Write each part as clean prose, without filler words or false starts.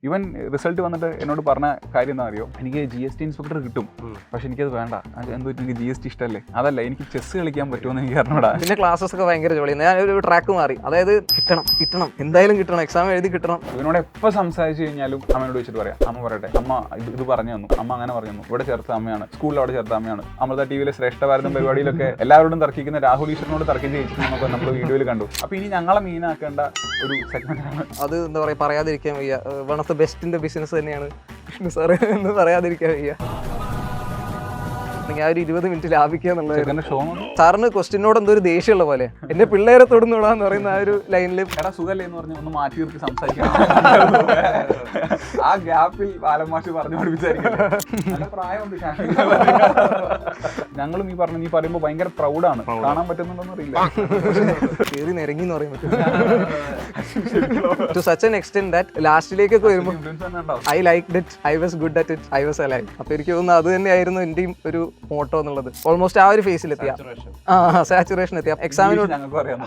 ഇവൻ റിസൾട്ട് വന്നിട്ട് എന്നോട് പറഞ്ഞ കാര്യം എന്താ അറിയോ, എനിക്ക് GST ഇൻസ്പെക്ടർ കിട്ടും, പക്ഷെ എനിക്കത് വേണ്ട. എന്തോ എനിക്ക് GST ഇഷ്ടമല്ലേ, അതല്ല എനിക്ക് ചെസ് കളിക്കാൻ പറ്റുമെന്ന് എനിക്ക് അറിഞ്ഞൂടാ. പിന്നെ ക്ലാസ്സസ് ഒക്കെ ഭയങ്കര ജോലിയാണ്. ഞാനൊരു ട്രാക്ക് മാറി, അതായത് കിട്ടണം എന്തായാലും കിട്ടണം, എക്സാം എഴുതി കിട്ടണം. ഇവനോട് എപ്പോൾ സംസാരിച്ച് കഴിഞ്ഞാലും അമ്മയോട് വെച്ചിട്ട് പറയാം, അമ്മ പറയട്ടെ, അമ്മ ഇത് പറഞ്ഞു തന്നു, അമ്മ അങ്ങനെ പറഞ്ഞു തന്നു, ഇവിടെ ചേർത്ത അമ്മയാണ്, സ്കൂളിൽ അവിടെ ചേർത്ത അമ്മയാണ്. അമൃത TVയിലെ ശ്രേഷ്ഠ ഭാരതം പരിപാടിയിലൊക്കെ എല്ലാവരോടും തർക്കിക്കുന്ന രാഹുൽ ഈശ്വരനോട് തർക്കിച്ച് ജയിച്ചിട്ടുണ്ടെന്നൊക്കെ നമ്മൾ വീഡിയോയിൽ കണ്ടു. അപ്പൊ ഇനി ഞങ്ങളെ മീനാക്കേണ്ട ഒരു സെഗ്മെന്റ് ആണ് അത്. എന്താ പറയാ, പറയാതിരിക്കാൻ വയ്യ. വൺ ഓഫ് ദ ബെസ്റ്റിന്റെ ബിസിനസ് തന്നെയാണ് വിഷ്ണു സാറ് എന്ന് പറയാതിരിക്കാൻ വയ്യ. ആ ഒരു 20 മിനിറ്റ് ലാഭിക്കുക എന്നുള്ളത്. സാറിന് ക്വസ്റ്റിനോട് എന്തോ ഒരു ദേഷ്യമുള്ള പോലെ, എന്റെ പിള്ളേരെ തൊടുന്നോടാന്ന് പറയുന്ന ആ ഒരു ലൈനിൽ എടാ സുഖല്ലേ എന്ന് പറഞ്ഞ് ഒന്ന് മാറ്റി നിർത്തി സംസാരിക്കണം. ആ ഗ്യാപ്പിൽ ബാലമാഷി പറഞ്ഞു പഠിപ്പിച്ചായിരിക്കും. നല്ല പ്രായമുണ്ട്. ഞങ്ങളും നീ പറയുമ്പോൾ ഭയങ്കര പ്രൗഡാണ്. കാണാൻ പറ്റുന്നുണ്ടോന്ന് അറിയില്ല. കേറി നിരങ്ങി എന്ന് പറയാൻ പറ്റും. To such an extent that ലാസ്റ്റിലേക്കൊക്കെ വരുമ്പോൾ I like it, I was good at it, I was alive. അപ്പൊ എനിക്ക് തോന്നുന്നു അത് തന്നെയായിരുന്നു എന്റെയും ഒരു മോട്ടോ എന്നുള്ളത്. ഓൾമോസ്റ്റ് ആ ഒരു ഫേസിലെത്തിയ സാച്ചുറേഷൻ എത്തിയ എക്സാമിനോട് ഞങ്ങൾക്ക് അറിയാം.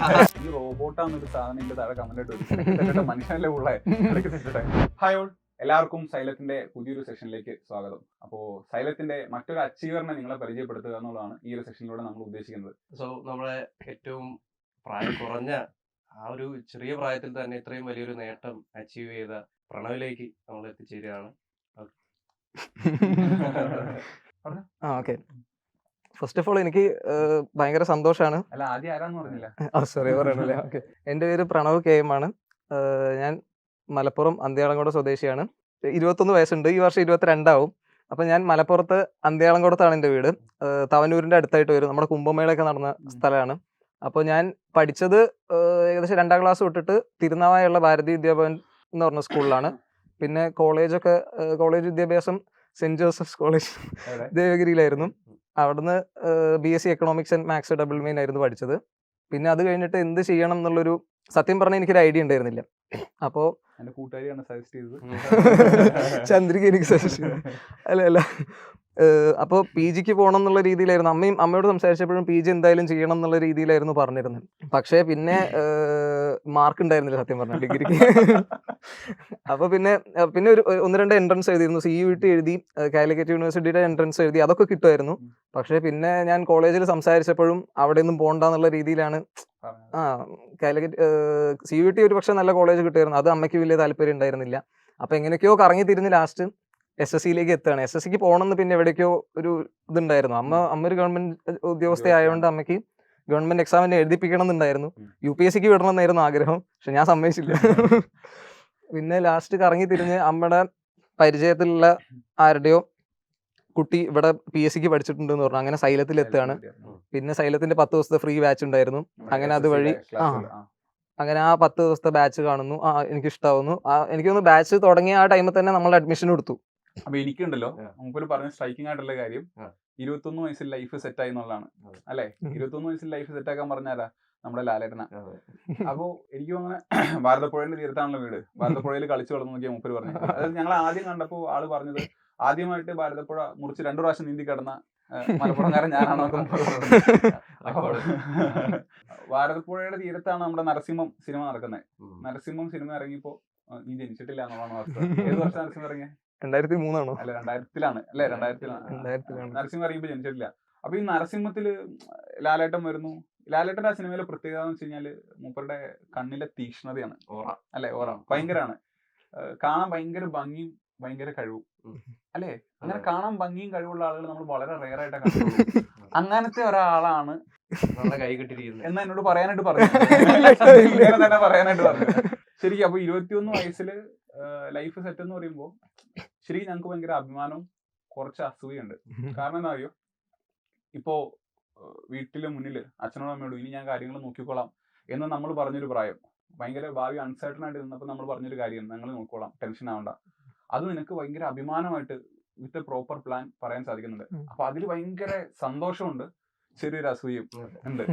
ഈ റോബോട്ടാന്നൊരു സാധനം താഴെ കമന്റ് മനുഷ്യനല്ലേ ഉള്ളേ. ഹായ് ഓൾ, എല്ലാവർക്കും സൈലത്തിന്റെ പുതിയൊരു സെഷനിലേക്ക് സ്വാഗതം. അപ്പോൾ സൈലത്തിന്റെ മറ്റൊരു അച്ചീവറിനെ നിങ്ങളെ പരിചയപ്പെടുത്തുക എന്നുള്ളതാണ് ഈ ഒരു സെഷനിലൂടെ നമ്മൾ ഉദ്ദേശിക്കുന്നത്. സോ നമ്മളെ ഏറ്റവും പ്രായം കുറഞ്ഞ ആ ഒരു ചെറിയ പ്രായത്തിൽ തന്നെ ഇത്രയും വലിയൊരു നേട്ടം അച്ചീവ് ചെയ്ത പ്രണവിലേക്ക് നമ്മൾ എത്തിച്ചേരുകയാണ്. ഓക്കെ, ഫസ്റ്റ് ഓഫ് ഓൾ എനിക്ക് ഭയങ്കര സന്തോഷമാണ്. അല്ല, ആദ്യം ആരാന്ന് പറഞ്ഞില്ല. സോറി പറയണല്ലേ. ഓക്കെ, എൻ്റെ പേര് പ്രണവ് KM ആണ്. ഞാൻ മലപ്പുറം അന്ത്യാളംകോട് സ്വദേശിയാണ്. 21 വയസ്സുണ്ട്. ഈ വർഷം 22 ആവും. അപ്പം ഞാൻ മലപ്പുറത്ത് അന്ത്യാളംകോടത്താണ് എൻ്റെ വീട്. തവനൂരിൻ്റെ അടുത്തായിട്ട് വരും. നമ്മുടെ കുംഭമേളയൊക്കെ നടന്ന സ്ഥലമാണ്. അപ്പോൾ ഞാൻ പഠിച്ചത് ഏകദേശം 2ാം ക്ലാസ് തൊട്ടിട്ട് തിരുനാവായുള്ള ഭാരതീയ വിദ്യാഭവൻ എന്ന് പറഞ്ഞ സ്കൂളിലാണ്. പിന്നെ കോളേജ് വിദ്യാഭ്യാസം സെന്റ് ജോസഫ്സ് കോളേജ് ദേവഗിരിയിലായിരുന്നു. അവിടുന്ന് BSc economics and maths double main ആയിരുന്നു പഠിച്ചത്. പിന്നെ അത് കഴിഞ്ഞിട്ട് എന്ത് ചെയ്യണം എന്നുള്ളൊരു, സത്യം പറഞ്ഞാൽ എനിക്കൊരു ഐഡിയ ഉണ്ടായിരുന്നില്ല. അപ്പോൾ എന്റെ കൂട്ടുകാരിയാണ് സജസ്റ്റ് ചെയ്തത്. ചന്ദ്രിക എനിക്ക് സജസ്റ്റ് ചെയ്തു. അല്ല അപ്പോൾ PGക്ക് പോകണം എന്നുള്ള രീതിയിലായിരുന്നു. അമ്മയോട് സംസാരിച്ചപ്പോഴും PG എന്തായാലും ചെയ്യണം എന്നുള്ള രീതിയിലായിരുന്നു പറഞ്ഞിരുന്നത്. പക്ഷേ പിന്നെ മാർക്ക് ഉണ്ടായിരുന്നില്ല സത്യം പറഞ്ഞാൽ ഡിഗ്രിക്ക്. അപ്പോൾ പിന്നെ ഒരു 1-2 എൻട്രൻസ് എഴുതിയിരുന്നു. CUET എഴുതി, കാലിക്കറ്റ് യൂണിവേഴ്സിറ്റിയുടെ എൻട്രൻസ് എഴുതി, അതൊക്കെ കിട്ടുമായിരുന്നു. പക്ഷേ പിന്നെ ഞാൻ കോളേജിൽ സംസാരിച്ചപ്പോഴും അവിടെ ഒന്നും പോകണ്ടെന്നുള്ള രീതിയിലാണ്. കാലിക്കറ്റ് CUET ഒരു പക്ഷേ നല്ല കോളേജ് കിട്ടുമായിരുന്നു. അത് അമ്മയ്ക്ക് വലിയ താല്പര്യം ഉണ്ടായിരുന്നില്ല. അപ്പോൾ എങ്ങനെയൊക്കെയോ കറങ്ങി തിരിഞ്ഞ് ലാസ്റ്റ് SSCയിലേക്ക് എത്തുകയാണ്. SSCക്ക് പോകണമെന്ന് പിന്നെ എവിടേക്കോ ഒരു ഇതുണ്ടായിരുന്നു. അമ്മ ഒരു ഗവൺമെന്റ് ഉദ്യോഗസ്ഥയായതുകൊണ്ട് അമ്മയ്ക്ക് ഗവൺമെന്റ് എക്സാമിന് എഴുതിപ്പിക്കണം എന്നുണ്ടായിരുന്നു. UPSCക്ക് വിടണം എന്നായിരുന്നു ആഗ്രഹം. പക്ഷെ ഞാൻ സമ്മതിച്ചില്ല. പിന്നെ ലാസ്റ്റ് കറങ്ങി തിരിഞ്ഞ് അമ്മയുടെ പരിചയത്തിലുള്ള ആരുടെയോ കുട്ടി ഇവിടെ PSCക്ക് പഠിച്ചിട്ടുണ്ടെന്ന് പറഞ്ഞു. അങ്ങനെ സൈലത്തിൽ എത്തുകയാണ്. പിന്നെ സൈലത്തിന്റെ 10 ദിവസത്തെ ഫ്രീ ബാച്ച് ഉണ്ടായിരുന്നു. അങ്ങനെ അതുവഴി അങ്ങനെ ആ 10 ദിവസത്തെ ബാച്ച് കാണുന്നു. എനിക്കിഷ്ടാവുന്നു. എനിക്ക് തോന്നുന്നു ബാച്ച് തുടങ്ങിയ ആ ടൈമിൽ തന്നെ നമ്മൾ അഡ്മിഷൻ എടുത്തു. അപ്പൊ എനിക്കുണ്ടല്ലോ മുമ്പിൽ പറഞ്ഞ സ്ട്രൈക്കിംഗ് ആയിട്ടുള്ള കാര്യം, 21 വയസ്സിൽ ലൈഫ് സെറ്റ് ആയി എന്നുള്ളതാണ്. അല്ലെ, 21 വയസ്സിൽ ലൈഫ് സെറ്റ് ആക്കാൻ പറഞ്ഞാലാ നമ്മുടെ ലാലേട്ടന. അപ്പൊ എനിക്ക് അങ്ങനെ ഭാരതപ്പുഴയുടെ തീരത്താണല്ലോ വീട്. ഭാരതപ്പുഴയിൽ കളിച്ചു വളർന്നു നോക്കിയാൽ മുമ്പിൽ പറഞ്ഞു. അതായത് ഞങ്ങൾ ആദ്യം കണ്ടപ്പോ ആള് പറഞ്ഞത്, ആദ്യമായിട്ട് ഭാരതപ്പുഴ മുറിച്ച് 2 പ്രാവശ്യം നീന്തി കിടന്ന മലപ്പുറംകാരൻ ഞാനാണോ. ഭാരതപ്പുഴയുടെ തീരത്താണ് നമ്മുടെ നരസിംഹം സിനിമ നടക്കുന്നത്. നരസിംഹം സിനിമ ഇറങ്ങിയപ്പോ നീ ജനിച്ചിട്ടില്ല എന്നുള്ളതാണ് അവസ്ഥ. ഏത് വർഷം നരസിംഹം ഇറങ്ങിയ? 2003 അല്ല 2000-ലാണ്. അല്ലെ 2000-ലാണ് നരസിംഹം ഇറങ്ങിയപ്പോ ജനിച്ചിട്ടില്ല. അപ്പൊ ഈ നരസിംഹത്തില് ലാലേട്ടൻ വരുന്നു. ലാലേട്ടന്റെ ആ സിനിമയിലെ പ്രത്യേകത എന്ന് വെച്ച് കഴിഞ്ഞാല് മൂപ്പരുടെ കണ്ണിലെ തീക്ഷ്ണതയാണ്. അല്ലെ, ഓറ ഭയങ്കരമാണ്. കാണാൻ ഭയങ്കര ഭംഗിയും ഭയങ്കര കഴിവും. അല്ലെ, അങ്ങനെ കാണാൻ ഭംഗിയും കഴിവുള്ള ആളുകൾ നമ്മൾ വളരെ റെയർ ആയിട്ടാണ് കണ്ടിട്ടുള്ളത്. അങ്ങനത്തെ ഒരാളാണ് കൈ കിട്ടിയിരിക്കുന്നത് എന്ന് എന്നോട് പറയാനായിട്ട് പറഞ്ഞു. ശരിക്കും അപ്പൊ 21 വയസ്സില് ലൈഫ് സെറ്റ് എന്ന് പറയുമ്പോ ശരിക്കും ഞങ്ങൾക്ക് ഭയങ്കര അഭിമാനവും കുറച്ച് അസൂയുണ്ട്. കാരണം എന്താ അറിയോ, ഇപ്പോ വീട്ടിലെ മുന്നില് അച്ഛനോടും അമ്മയോടും ഇനി ഞാൻ കാര്യങ്ങൾ നോക്കിക്കോളാം എന്ന് നമ്മൾ പറഞ്ഞൊരു പ്രായം, ഭയങ്കര ഭാവി അൺസർട്ടൺ ആയിട്ട് നിന്നപ്പോൾ നമ്മൾ പറഞ്ഞൊരു കാര്യം, ഞങ്ങൾ നോക്കിക്കോളാം, ടെൻഷൻ ആവണ്ട. അത് നിനക്ക് ഭയങ്കര അഭിമാനമായിട്ട് വിത്ത് പ്രോപ്പർ പ്ലാൻ പറയാൻ സാധിക്കുന്നുണ്ട്. അപ്പൊ അതിൽ ഭയങ്കര സന്തോഷമുണ്ട്, ചെറിയൊരു അസൂയും ഉണ്ട്.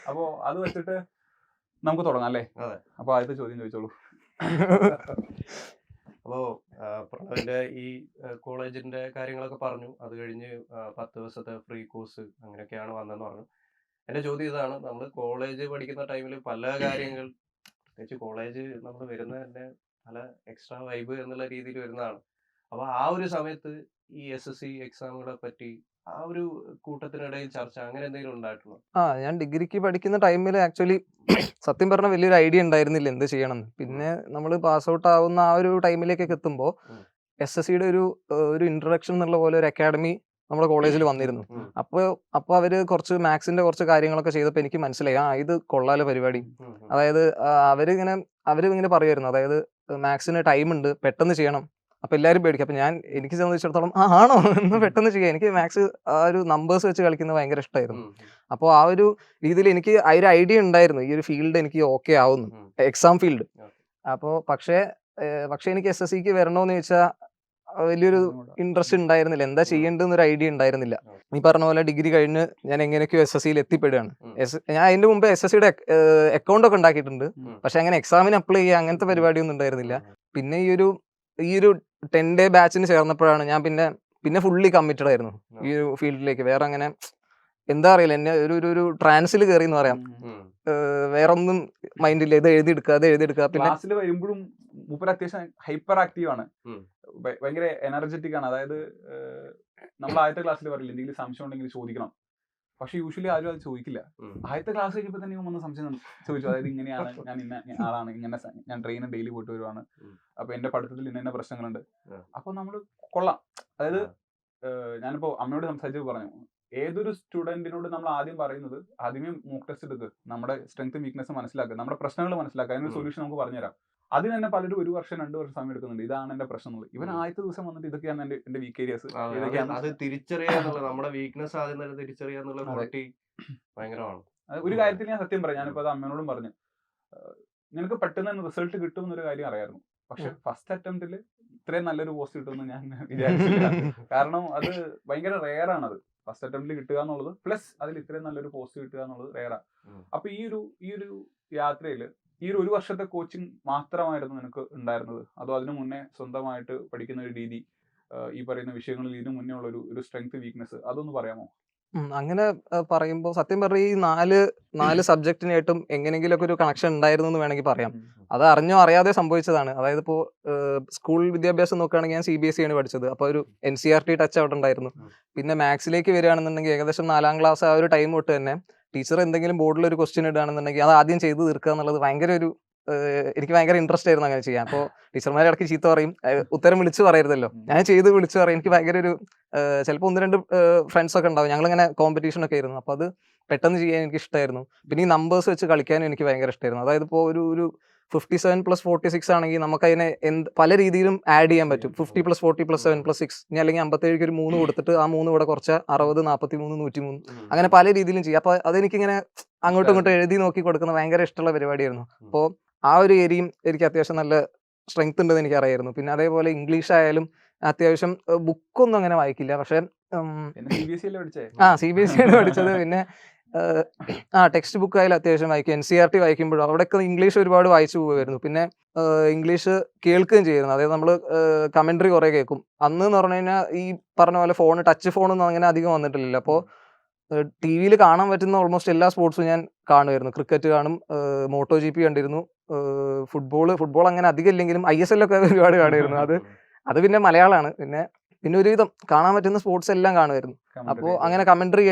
അപ്പോ അത് വെച്ചിട്ട് നമുക്ക് തുടങ്ങാം അല്ലേ? അപ്പൊ ആദ്യത്തെ ചോദ്യം ചോദിച്ചോളൂ. അപ്പോൾ പ്രണവിന്റെ ഈ കോളേജിന്റെ കാര്യങ്ങളൊക്കെ പറഞ്ഞു. അത് കഴിഞ്ഞ് 10 ദിവസത്തെ ഫ്രീ കോഴ്സ് അങ്ങനെയൊക്കെയാണ് വന്നതെന്ന് പറഞ്ഞു. എൻ്റെ ചോദ്യം ഇതാണ്, നമ്മൾ കോളേജ് പഠിക്കുന്ന ടൈമിൽ പല കാര്യങ്ങൾ, പ്രത്യേകിച്ച് കോളേജ് നമ്മൾ വരുന്നത് തന്നെ നല്ല എക്സ്ട്രാ വൈബ് എന്നുള്ള രീതിയിൽ വരുന്നതാണ്. അപ്പൊ ആ ഒരു സമയത്ത് ഈ SSC എക്സാമുകളെ പറ്റി ആ ഒരു കൂട്ടത്തിനിടയിൽ ചർച്ച അങ്ങനെ എന്തെങ്കിലും ഉണ്ടായിട്ടുണ്ടോ? ഞാൻ ഡിഗ്രിക്ക് പഠിക്കുന്ന ടൈമിൽ ആക്ച്വലി സത്യം പറഞ്ഞ വലിയൊരു ഐഡിയ ഉണ്ടായിരുന്നില്ല എന്ത് ചെയ്യണമെന്ന്. പിന്നെ നമ്മൾ പാസ് ഔട്ട് ആവുന്ന ആ ഒരു ടൈമിലേക്കൊക്കെ എത്തുമ്പോൾ SSCയുടെ ഒരു ഇൻട്രൊഡക്ഷൻ എന്നുള്ള പോലെ ഒരു അക്കാഡമി നമ്മുടെ കോളേജിൽ വന്നിരുന്നു. അപ്പോൾ അവര് കുറച്ച് മാത്സിന്റെ കുറച്ച് കാര്യങ്ങളൊക്കെ ചെയ്തപ്പോൾ എനിക്ക് മനസ്സിലായി, ഇത് കൊള്ളാലോ പരിപാടി. അതായത് അവരിങ്ങനെ പറയുമായിരുന്നു, അതായത് മാത്സിന് ടൈം ഉണ്ട്, പെട്ടെന്ന് ചെയ്യണം. അപ്പൊ എല്ലാവരും പേടിക്കും. അപ്പൊ എനിക്ക് സംബന്ധിച്ചിടത്തോളം ആണോ എന്ന് പെട്ടെന്ന് ചെയ്യാം. എനിക്ക് മാത്സ് ആ ഒരു നമ്പേഴ്സ് വെച്ച് കളിക്കുന്നത് ഭയങ്കര ഇഷ്ടമായിരുന്നു. അപ്പോൾ ആ ഒരു രീതിയിൽ എനിക്ക് ആ ഒരു ഐഡിയ ഉണ്ടായിരുന്നു, ഈ ഒരു ഫീൽഡ് എനിക്ക് ഓക്കെ ആവുന്നു, എക്സാം ഫീൽഡ്. അപ്പോൾ പക്ഷേ എനിക്ക് SSCക്ക് വരണമെന്ന് ചോദിച്ചാൽ വലിയൊരു ഇൻട്രസ്റ്റ് ഉണ്ടായിരുന്നില്ല, എന്താ ചെയ്യേണ്ടതെന്നൊരു ഐഡിയ ഉണ്ടായിരുന്നില്ല. ഈ പറഞ്ഞ പോലെ ഡിഗ്രി കഴിഞ്ഞ് ഞാൻ എങ്ങനെയൊക്കെയോ SSCയിൽ എത്തിപ്പെടുകയാണ്. ഞാൻ അതിന്റെ മുമ്പ് SSCയുടെ അക്കൗണ്ട് ഒക്കെ ഉണ്ടാക്കിയിട്ടുണ്ട്, പക്ഷെ അങ്ങനെ എക്സാമിന് അപ്ലൈ ചെയ്യുക അങ്ങനത്തെ പരിപാടിയൊന്നും ഉണ്ടായിരുന്നില്ല. പിന്നെ ഈ ഒരു 10 day ബാച്ചിന് ചേർന്നപ്പോഴാണ് ഞാൻ പിന്നെ ഫുള്ളി കമ്മിറ്റഡ് ആയിരുന്നു ഈ ഒരു ഫീൽഡിലേക്ക്. വേറെ അങ്ങനെ എന്താ അറിയില്ല, എന്നെ ഒരു ട്രാൻസിൽ കയറി എന്ന് പറയാം. വേറെ ഒന്നും മൈൻഡില്ല, ഇത് എഴുതിയെടുക്കുക. പിന്നെ ക്ലാസ്സിൽ വരുമ്പോഴും മൂപ്പര് അത്യാവശ്യം ഹൈപ്പർ ആക്റ്റീവ് ആണ്, ഭയങ്കര എനർജറ്റിക് ആണ്. അതായത് നമ്മൾ ആദ്യത്തെ ക്ലാസ്സിൽ പറയില്ല എന്തെങ്കിലും സംശയം ഉണ്ടെങ്കിൽ ചോദിക്കണം, പക്ഷെ യൂഷ്വലി ആരും അത് ചോദിക്കില്ല. ആദ്യത്തെ ക്ലാസ് കഴിഞ്ഞപ്പോൾ തന്നെ വന്ന് സംശയം ചോദിച്ചു, അതായത് ഇങ്ങനെയാണ്, ഞാൻ ഇന്ന ആളാണ്, ഇങ്ങനെ ഞാൻ ട്രെയിനും ഡെയിലി പോയിട്ട് വരുവാണ്, അപ്പൊ എന്റെ പഠിത്തത്തിൽ ഇന്ന പ്രശ്നങ്ങളുണ്ട്. അപ്പൊ നമ്മൾ കൊള്ളാം. അതായത് ഞാനിപ്പോ അമ്മയോട് സംസാരിച്ചപ്പോൾ പറഞ്ഞു, ഏതൊരു സ്റ്റുഡന്റിനോട് നമ്മൾ ആദ്യം പറയുന്നത് ആദ്യമേ മോക്ക് ടെസ്റ്റ് എടുക്കുക, നമ്മുടെ സ്ട്രെങ്ത്തും വീക്ക്നെസ്സും മനസ്സിലാക്കുക, നമ്മുടെ പ്രശ്നങ്ങൾ മനസ്സിലാക്കുക, അതിനൊരു സൊല്യൂഷൻ നമുക്ക് പറഞ്ഞുതരാം. അതിന് തന്നെ പലരും 1 വർഷം 2 വർഷം സമയം എടുക്കുന്നുണ്ട്. ഇതാണ് എന്റെ പ്രശ്നം എന്നുള്ളത്. ഇവൻ ആദ്യത്തെ ദിവസം വന്നിട്ട് ഇതൊക്കെയാണ് എന്റെ വീക്ക് ഏരിയാസ്, അത് തിരിച്ചറിയാന്നുള്ള, നമ്മുടെ വീക്ക്നെസ് ആദ്യം തന്നെ തിരിച്ചറിയാന്നുള്ള ക്വാളിറ്റി ഭയങ്കരമാണ്. ഒരു കാര്യത്തിൽ ഞാൻ സത്യം പറയാം, ഞാനിപ്പോ അത് അമ്മയോടും പറഞ്ഞു, നിനക്ക് പെട്ടെന്ന് റിസൾട്ട് കിട്ടും എന്നൊരു കാര്യം അറിയായിരുന്നു, പക്ഷെ ഫസ്റ്റ് അറ്റംപ്റ്റിൽ ഇത്രയും നല്ലൊരു പോസ്റ്റ് കിട്ടുമെന്ന് ഞാൻ വിചാരിച്ചില്ല. കാരണം അത് ഭയങ്കര റെയർ ആണത്, ഫസ്റ്റ് അറ്റംപ്റ്റിൽ കിട്ടുക എന്നുള്ളത്, പ്ലസ് അതിൽ ഇത്രയും നല്ലൊരു പോസ്റ്റ് കിട്ടുക എന്നുള്ളത് റെയറാണ്. അപ്പൊ ഈ ഒരു യാത്രയിൽ ഈ 1 വർഷത്തെ കോച്ചിങ് മാത്രമായിരുന്നു നിനക്ക് ഉണ്ടായിരുന്നത്, അതോ അതിനു മുന്നേ സ്വന്തമായിട്ട് പഠിക്കുന്ന ഒരു രീതി, ഈ പറയുന്ന വിഷയങ്ങളിൽ ഇതിനു മുന്നേ ഉള്ള ഒരു സ്ട്രെങ്ത് വീക്ക്നെസ്, അതൊന്ന് പറയാമോ? അങ്ങനെ പറയുമ്പോൾ സത്യം പറഞ്ഞ ഈ 4 സബ്ജക്റ്റിനായിട്ടും എങ്ങനെയെങ്കിലുമൊക്കെ ഒരു കണക്ഷൻ ഉണ്ടായിരുന്നു എന്ന് വേണമെങ്കിൽ പറയാം. അത് അറിഞ്ഞോ അറിയാതെ സംഭവിച്ചതാണ്. അതായത് ഇപ്പോൾ സ്കൂൾ വിദ്യാഭ്യാസം നോക്കുകയാണെങ്കിൽ ഞാൻ CBSE ആണ് പഠിച്ചത്, അപ്പോൾ ഒരു NCERT ടച്ച് അവിടെ ഉണ്ടായിരുന്നു. പിന്നെ മാത്സിലേക്ക് വരികയാണെന്നുണ്ടെങ്കിൽ ഏകദേശം 4ാം ക്ലാസ് ആ ഒരു ടൈം തൊട്ട് തന്നെ ടീച്ചർ എന്തെങ്കിലും ബോർഡിൽ ഒരു ക്വസ്റ്റ്യൻ ഇടുകയാണെന്നുണ്ടെങ്കിൽ അത് ആദ്യം ചെയ്ത് തീർക്കുക എന്നുള്ളത് എനിക്ക് ഭയങ്കര ഇൻട്രസ്റ്റ് ആയിരുന്നു അങ്ങനെ ചെയ്യാൻ. അപ്പോൾ ടീച്ചർമാരെ ഇടയ്ക്ക് ചീത്ത പറയും, ഉത്തരം വിളിച്ച് പറയരുതല്ലോ, ഞാൻ ചെയ്ത് വിളിച്ച് പറയും. എനിക്ക് ഭയങ്കര ചിലപ്പോൾ 1-2 ഫ്രണ്ട്സ് ഒക്കെ ഉണ്ടാവും, ഞങ്ങളിങ്ങനെ കോമ്പറ്റീഷൻ ഒക്കെ ആയിരുന്നു. അപ്പോൾ അത് പെട്ടെന്ന് ചെയ്യാൻ എനിക്ക് ഇഷ്ടമായിരുന്നു. പിന്നെ ഈ നമ്പേഴ്സ് വെച്ച് കളിക്കാനും എനിക്ക് ഭയങ്കര ഇഷ്ടമായിരുന്നു. അതായത് ഇപ്പോൾ ഒരു 57 + 46 ആണെങ്കിൽ നമുക്കതിനെ പല രീതിയിലും ആഡ് ചെയ്യാൻ പറ്റും. 50 + 40 + 7 + 6, ഇനി അല്ലെങ്കിൽ 57 ഒരു 3 കൊടുത്തിട്ട് ആ 3 ഇവിടെ കുറച്ച് 60, 43, 103 അങ്ങനെ പല രീതിയിലും ചെയ്യാം. അപ്പോൾ അതെനിക്കിങ്ങനെ അങ്ങോട്ടും ഇങ്ങോട്ടും എഴുതി നോക്കി കൊടുക്കുന്ന ഭയങ്കര ഇഷ്ടമുള്ള പരിപാടിയായിരുന്നു. അപ്പോൾ ആ ഒരു ഏരിയയും എനിക്ക് അത്യാവശ്യം നല്ല സ്ട്രെങ്ത് ഉണ്ടെന്ന് എനിക്ക് അറിയായിരുന്നു. പിന്നെ അതേപോലെ ഇംഗ്ലീഷ് ആയാലും അത്യാവശ്യം ബുക്കൊന്നും അങ്ങനെ വായിക്കില്ല, പക്ഷെ CBSE ആണ് പഠിച്ചത്. പിന്നെ ടെക്സ്റ്റ് ബുക്ക് ആയാലും അത്യാവശ്യം വായിക്കും. NCERT വായിക്കുമ്പോഴും അവിടെയൊക്കെ ഇംഗ്ലീഷ് ഒരുപാട് വായിച്ചു പോകുമായിരുന്നു. പിന്നെ ഇംഗ്ലീഷ് കേൾക്കുകയും ചെയ്യുമായിരുന്നു. അതായത് നമ്മൾ കമന്ററി കുറെ കേൾക്കും. അന്ന് എന്ന് പറഞ്ഞു കഴിഞ്ഞാൽ ഈ പറഞ്ഞ പോലെ ടച്ച് ഫോണൊന്നും അങ്ങനെ അധികം വന്നിട്ടില്ല. അപ്പോൾ TV കാണാൻ പറ്റുന്ന ഓൾമോസ്റ്റ് എല്ലാ സ്പോർട്സും ഞാൻ കാണുമായിരുന്നു. ക്രിക്കറ്റ് കാണും, MotoGP കണ്ടിരുന്നു, ഫുട്ബോൾ അങ്ങനെ അധികം ഇല്ലെങ്കിലും ISL ഒക്കെ ഒരുപാട് കാണുമായിരുന്നു. അത് പിന്നെ മലയാളമാണ്. പിന്നെ ഒരുവിധം കാണാൻ പറ്റുന്ന സ്പോർട്സ് എല്ലാം കാണുമായിരുന്നു. അപ്പോൾ അങ്ങനെ കമന്ററി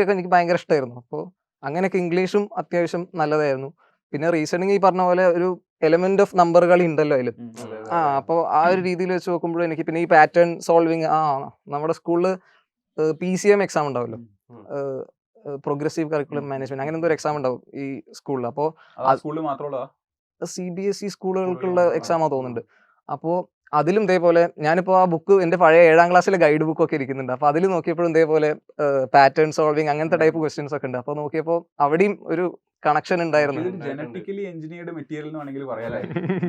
ഒക്കെ എനിക്ക് ഭയങ്കര ഇഷ്ടമായിരുന്നു. അപ്പോൾ അങ്ങനെയൊക്കെ ഇംഗ്ലീഷും അത്യാവശ്യം നല്ലതായിരുന്നു. പിന്നെ റീസണിങ് ഈ പറഞ്ഞ പോലെ ഒരു എലമെന്റ് ഓഫ് നമ്പർ കളി ഉണ്ടല്ലോ അതിൽ. അപ്പോൾ ആ ഒരു രീതിയിൽ വെച്ച് നോക്കുമ്പോഴും എനിക്ക് പിന്നെ ഈ പാറ്റേൺ സോൾവിങ്, നമ്മുടെ സ്കൂളിൽ PCM എക്സാം ഉണ്ടാവുമല്ലോ, പ്രോഗ്രസീവ് കരിക്കുലം മാനേജ്മെന്റ്, അങ്ങനെ എന്തോ ഒരു എക്സാം ഉണ്ടാവും ഈ സ്കൂളിൽ. അപ്പോൾ CBSE സ്കൂളുകൾക്കുള്ള എക്സാമാ തോന്നുന്നുണ്ട്. അപ്പോൾ അതിലും ഇതേപോലെ ഞാനിപ്പോൾ ആ ബുക്ക്, എൻ്റെ പഴയ 7ാം ക്ലാസ്സിലെ ഗൈഡ് ബുക്കൊക്കെ ഇരിക്കുന്നുണ്ട്. അപ്പോൾ അതിൽ നോക്കിയപ്പോഴും ഇതേപോലെ പാറ്റേൺ സോൾവിങ് അങ്ങനത്തെ ടൈപ്പ് ക്വസ്റ്റ്യൻസ് ഒക്കെ ഉണ്ട്. അപ്പോൾ നോക്കിയപ്പോൾ അവിടെയും ഒരു കണക്ഷൻ ഉണ്ടായിരുന്നു. ജനറ്റിക്കലി എഞ്ചിനീയർഡ് മെറ്റീരിയൽ എന്ന് വേണമെങ്കിൽ പറയാല്ലേ.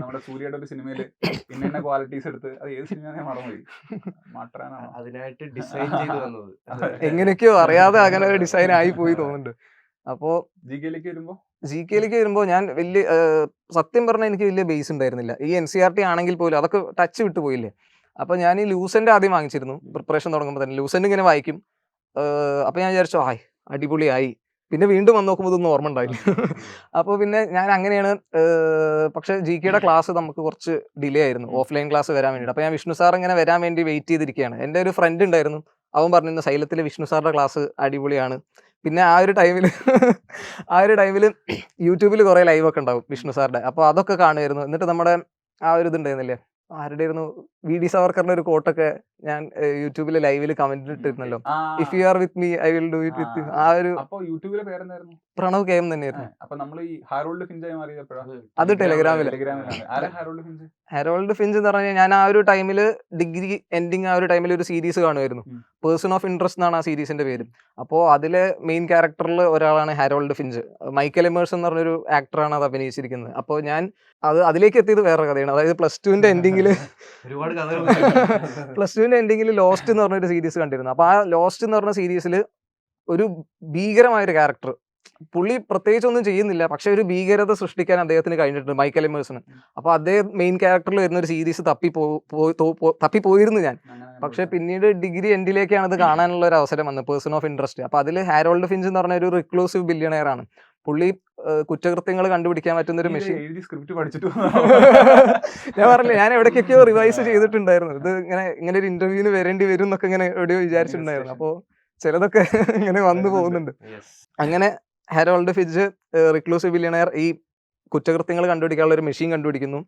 നമ്മുടെ സൂര്യയുടെ ഒരു സിനിമയിൽ ഇന്ന ക്വാളിറ്റീസ് എടുത്ത്, അത് ഏത് സിനിമ മറന്നുപോയി, അതിനായിട്ട് ഡിസൈൻ ചെയ്ത് വന്നത് എങ്ങനെയൊക്കെയോ അറിയാതെ അങ്ങനെ ഒരു ഡിസൈൻ ആയി പോയി തോന്നുന്നുണ്ട്. അപ്പോൾ GK വരുമ്പോൾ ഞാൻ വലിയ സത്യം പറഞ്ഞാൽ എനിക്ക് വലിയ ബേസ് ഉണ്ടായിരുന്നില്ല. ഈ NCERT ആണെങ്കിൽ പോലും അതൊക്കെ ടച്ച് വിട്ടു പോയില്ലേ. അപ്പോൾ ഞാൻ ഈ ലൂസൻ്റ് ആദ്യം വാങ്ങിച്ചിരുന്നു. പ്രിപ്പറേഷൻ തുടങ്ങുമ്പോൾ തന്നെ ലൂസൻ്റ് ഇങ്ങനെ വായിക്കും. അപ്പോൾ ഞാൻ വിചാരിച്ചു അടിപൊളിയായി, പിന്നെ വീണ്ടും വന്ന് നോക്കുമ്പോൾ ഇതൊന്നും ഓർമ്മ ഉണ്ടായില്ല. അപ്പോൾ പിന്നെ ഞാൻ അങ്ങനെയാണ്. പക്ഷേ GK ക്ലാസ് നമുക്ക് കുറച്ച് ഡിലേ ആയിരുന്നു, ഓഫ്ലൈൻ ക്ലാസ് വരാൻ വേണ്ടിയിട്ട്. അപ്പോൾ ഞാൻ വിഷ്ണു സാർ ഇങ്ങനെ വരാൻ വേണ്ടി വെയിറ്റ് ചെയ്തിരിക്കുകയാണ്. എൻ്റെ ഒരു ഫ്രണ്ട് ഉണ്ടായിരുന്നു, അവൻ പറഞ്ഞിരുന്നു സൈലത്തിൽ വിഷ്ണു സാറിൻ്റെ ക്ലാസ് അടിപൊളിയാണ്. പിന്നെ ആ ഒരു ടൈമിൽ യൂട്യൂബിൽ കുറേ ലൈവൊക്കെ ഉണ്ടാവും വിഷ്ണു സാറിൻ്റെ, അപ്പോൾ അതൊക്കെ കാണുമായിരുന്നു. എന്നിട്ട് നമ്മുടെ ആ ഒരു ഇതുണ്ടായിരുന്നില്ലേ, ആരുടെ ആയിരുന്നു, VD സാവർക്കറിന്റെ ഒരു കോട്ടൊക്കെ ഞാൻ യൂട്യൂബിൽ ലൈവിൽ കമന്റ് ഇട്ടിരുന്നല്ലോ, if you are with me I will do it with. ആ ഒരു അപ്പൊ യൂട്യൂബിലെ പേരെന്തായിരുന്നു? പ്രണവ് KM തന്നെയായിരുന്നു. അപ്പൊ നമ്മൾ ഈ ഹാരോൾഡ് ഫിഞ്ചായി മാറിയപ്പോഴാണ് അത് ടെലഗ്രാമില്. ഹാരോൾഡ് ഫിഞ്ച് ഹാരോൾഡ് ഫിഞ്ച് എന്ന് പറഞ്ഞാൽ ഞാൻ ആ ഒരു ടൈമിൽ ഡിഗ്രി എൻഡിങ് ആ ഒരു ടൈമിൽ ഒരു സീരീസ് കാണുമായിരുന്നു, പേഴ്സൺ ഓഫ് ഇൻട്രസ്റ്റ് എന്നാണ് ആ സീരീസിന്റെ പേര്. അപ്പോൾ അതിലെ മെയിൻ ക്യാരക്ടറിൽ ഒരാളാണ് ഹാരോൾഡ് ഫിഞ്ച്. മൈക്കൽ എമേഴ്സൺ എന്ന് പറഞ്ഞൊരു ആക്ടറാണ് അത് അഭിനയിച്ചിരിക്കുന്നത്. അപ്പോൾ ഞാൻ അതിലേക്ക് എത്തിയത് വേറെ കഥയാണ്. അതായത് +2 എൻഡിങ്ങിൽ ലോസ്റ്റ് എന്ന് പറഞ്ഞൊരു സീരീസ് കണ്ടിരുന്നു. അപ്പോൾ ആ ലോസ്റ്റ് എന്ന് പറഞ്ഞ സീരീസിൽ ഒരു ഭീകരമായൊരു ക്യാരക്ടർ, പുള്ളി പ്രത്യേകിച്ച് ഒന്നും ചെയ്യുന്നില്ല, പക്ഷെ ഒരു ഭീകരത സൃഷ്ടിക്കാൻ അദ്ദേഹത്തിന് കഴിഞ്ഞിട്ടുണ്ട്, മൈക്കൽ എമേഴ്സണ്. അപ്പോൾ അദ്ദേഹം മെയിൻ ക്യാരക്ടറിൽ വരുന്ന ഒരു സീരീസ് തപ്പിപ്പോയിരുന്നു ഞാൻ. പക്ഷെ പിന്നീട് ഡിഗ്രി എൻഡിലേക്കാണ് ഇത് കാണാനുള്ള ഒരു അവസരം വന്നത്, പേഴ്സൺ ഓഫ് ഇൻട്രസ്റ്റ്. അപ്പോൾ അതിൽ ഹാരോൾഡ് ഫിഞ്ച് എന്ന് പറഞ്ഞ ഒരു റിക്ലൂസീവ് ബില്യണയർ ആണ്. പുള്ളി കുറ്റകൃത്യങ്ങൾ കണ്ടുപിടിക്കാൻ പറ്റുന്ന ഒരു മെഷീൻ. ഞാൻ പറഞ്ഞില്ല, ഞാൻ എവിടേക്കൊക്കെയോ റിവൈസ് ചെയ്തിട്ടുണ്ടായിരുന്നു. ഇത് ഇങ്ങനെ ഒരു ഇന്റർവ്യൂവിന് വരേണ്ടി വരും എന്നൊക്കെ ഇങ്ങനെ എവിടെയോ വിചാരിച്ചിട്ടുണ്ടായിരുന്നു. അപ്പോൾ ചിലതൊക്കെ ഇങ്ങനെ വന്നു പോകുന്നുണ്ട്. അങ്ങനെ ഹാരോൾഡ് ഫിഞ്ച് റിക്ലൂസീവ് ബില്യണയർ ഈ കുറ്റകൃത്യങ്ങൾ കണ്ടുപിടിക്കാനുള്ള ഒരു മെഷീൻ കണ്ടുപിടിക്കുന്നു.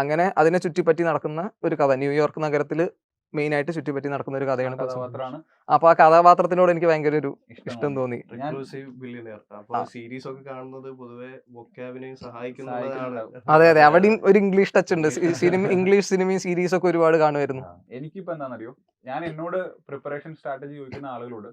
അങ്ങനെ അതിനെ ചുറ്റിപ്പറ്റി നടക്കുന്ന ഒരു കഥ, ന്യൂയോർക്ക് നഗരത്തിൽ മെയിൻ ആയിട്ട് ചുറ്റിപ്പറ്റി നടക്കുന്ന ഒരു കഥയാണ്. അപ്പൊ ആ കഥാപാത്രത്തിനോട് എനിക്ക് ഭയങ്കര ഒരു ഇഷ്ടം തോന്നി. അതെ അതെ, അവിടെയും ഒരു ഇംഗ്ലീഷ് ടച്ച് ഉണ്ട്. ഇംഗ്ലീഷ് സിനിമയും സീരീസ് ഒക്കെ ഒരുപാട് കാണുമായിരുന്നു. എനിക്കിപ്പോ എന്താണെന്നറിയോ, ഞാൻ എന്നോട് പ്രിപ്പറേഷൻ സ്ട്രാറ്റജി ചോദിക്കുന്ന ആളുകളോട്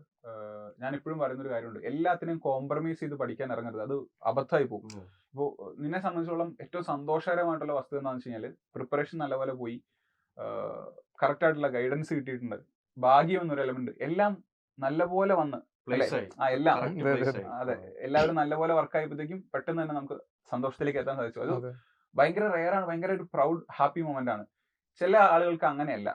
ഞാൻ ഇപ്പോഴും പറയുന്ന ഒരു കാര്യമുണ്ട്, എല്ലാത്തിനും കോംപ്രമൈസ് ചെയ്ത് പഠിക്കാൻ ഇറങ്ങരുത്, അത് അബദ്ധമായി പോകും. ഇപ്പോൾ നിന്നെ സംബന്ധിച്ചോളം ഏറ്റവും സന്തോഷകരമായിട്ടുള്ള വസ്തു എന്താണെന്ന് വെച്ച് കഴിഞ്ഞാൽ പ്രിപ്പറേഷൻ നല്ലപോലെ പോയി, കറക്റ്റ് ആയിട്ടുള്ള ഗൈഡൻസ് കിട്ടിയിട്ടുണ്ട്, ഭാഗ്യം എന്നൊരു എലമെന്റ്, എല്ലാം നല്ലപോലെ വന്ന് എല്ലാം അതെ എല്ലാവരും നല്ലപോലെ വർക്ക് ആയപ്പോഴത്തേക്കും പെട്ടെന്ന് തന്നെ നമുക്ക് സന്തോഷത്തിലേക്ക് എത്താൻ സാധിച്ചു. അത് ഭയങ്കര റെയറാണ്, ഭയങ്കര ഒരു പ്രൗഡ് ഹാപ്പി മൊമെന്റ് ആണ്. ചില ആളുകൾക്ക് അങ്ങനെയല്ല.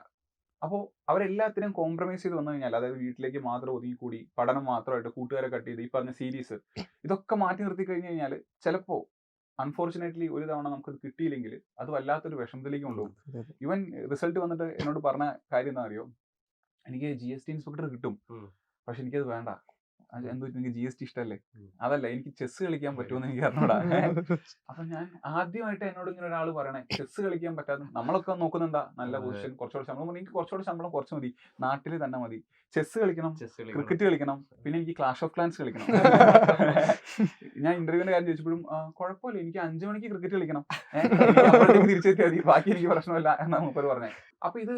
അപ്പോൾ അവരെല്ലാത്തിനും കോംപ്രമൈസ് ചെയ്ത് വന്നു കഴിഞ്ഞാൽ, അതായത് വീട്ടിലേക്ക് മാത്രം ഒതുങ്ങിക്കൂടി പഠനം മാത്രമായിട്ട് കൂട്ടുകാരെ കട്ട് ചെയ്ത് ഈ പറഞ്ഞ സീരീസ് ഇതൊക്കെ മാറ്റി നിർത്തി കഴിഞ്ഞു കഴിഞ്ഞാൽ ചിലപ്പോൾ അൺഫോർച്ചുനേറ്റ്ലി ഒരു തവണ നമുക്കത് കിട്ടിയില്ലെങ്കിൽ അത് വല്ലാത്തൊരു വിഷമത്തിലേക്ക് കൊണ്ടുപോകും. ഇവൻ റിസൾട്ട് വന്നിട്ട് എന്നോട് പറഞ്ഞ കാര്യം എന്താ അറിയോ, എനിക്ക് GST ഇൻസ്പെക്ടർ കിട്ടും, പക്ഷെ എനിക്കത് വേണ്ട. എന്തോ എനിക്ക് GST ഇഷ്ടമല്ലേ, അതല്ല എനിക്ക് ചെസ് കളിക്കാൻ പറ്റുമെന്ന് എനിക്ക് അറിഞ്ഞൂടാ. അപ്പൊ ഞാൻ ആദ്യമായിട്ട് എന്നോട് ഇങ്ങനെ ഒരാൾ പറയണേ ചെസ് കളിക്കാൻ പറ്റാതെ, നമ്മളൊക്കെ നോക്കുന്നുണ്ടാ നല്ല പൊസിഷൻ, കുറച്ചുകൂടെ ശമ്പളം, എനിക്ക് കുറച്ചുകൂടെ ശമ്പളം കുറച്ച് മതി, നാട്ടിൽ തന്നെ മതി, ചെസ് കളിക്കണം, ക്രിക്കറ്റ് കളിക്കണം, പിന്നെ എനിക്ക് ക്ലാഷ് ഓഫ് ക്ലാൻസ് കളിക്കണം. ഞാൻ ഇന്റർവ്യൂവിന്റെ കാര്യം ചോദിച്ചപ്പോഴും കുഴപ്പമില്ല, എനിക്ക് 5 മണിക്ക് ക്രിക്കറ്റ് കളിക്കണം, തിരിച്ചെത്തിയാൽ മതി, ബാക്കി എനിക്ക് പ്രശ്നമില്ല എന്നാണ് മൂപ്പര് പറഞ്ഞത്. അപ്പൊ ഇത്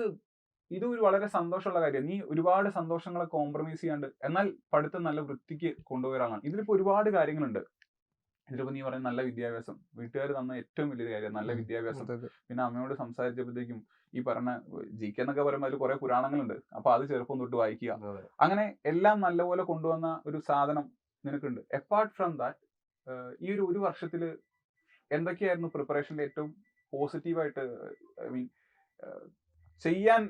ഒരു വളരെ സന്തോഷമുള്ള കാര്യം. നീ ഒരുപാട് സന്തോഷങ്ങളെ കോംപ്രമൈസ് ചെയ്യാണ്ട് എന്നാൽ പഠിത്തം നല്ല വൃത്തിക്ക് കൊണ്ടുപോകാനാണ്. ഇതിലിപ്പോ ഒരുപാട് കാര്യങ്ങളുണ്ട്. ഇതിലിപ്പോ നീ പറയുന്ന നല്ല വിദ്യാഭ്യാസം, വീട്ടുകാർ തന്ന ഏറ്റവും വലിയൊരു കാര്യം നല്ല വിദ്യാഭ്യാസം. പിന്നെ അമ്മയോട് സംസാരിച്ചപ്പോഴത്തേക്കും ഈ പറഞ്ഞ GK എന്നൊക്കെ പറയുമ്പോൾ അതിൽ കുറെ പുരാണങ്ങളുണ്ട്, അപ്പൊ അത് ചെറുപ്പം തൊട്ട് വായിക്കുക. അങ്ങനെ എല്ലാം നല്ലപോലെ കൊണ്ടുവന്ന ഒരു സാധനം നിനക്കുണ്ട്. അപ്പാർട്ട് ഫ്രം ദാറ്റ്, ഈ ഒരു വർഷത്തില് എന്തൊക്കെയായിരുന്നു പ്രിപ്പറേഷനിൽ ഏറ്റവും പോസിറ്റീവായിട്ട്, ഐ മീൻ ചെയ്യാൻ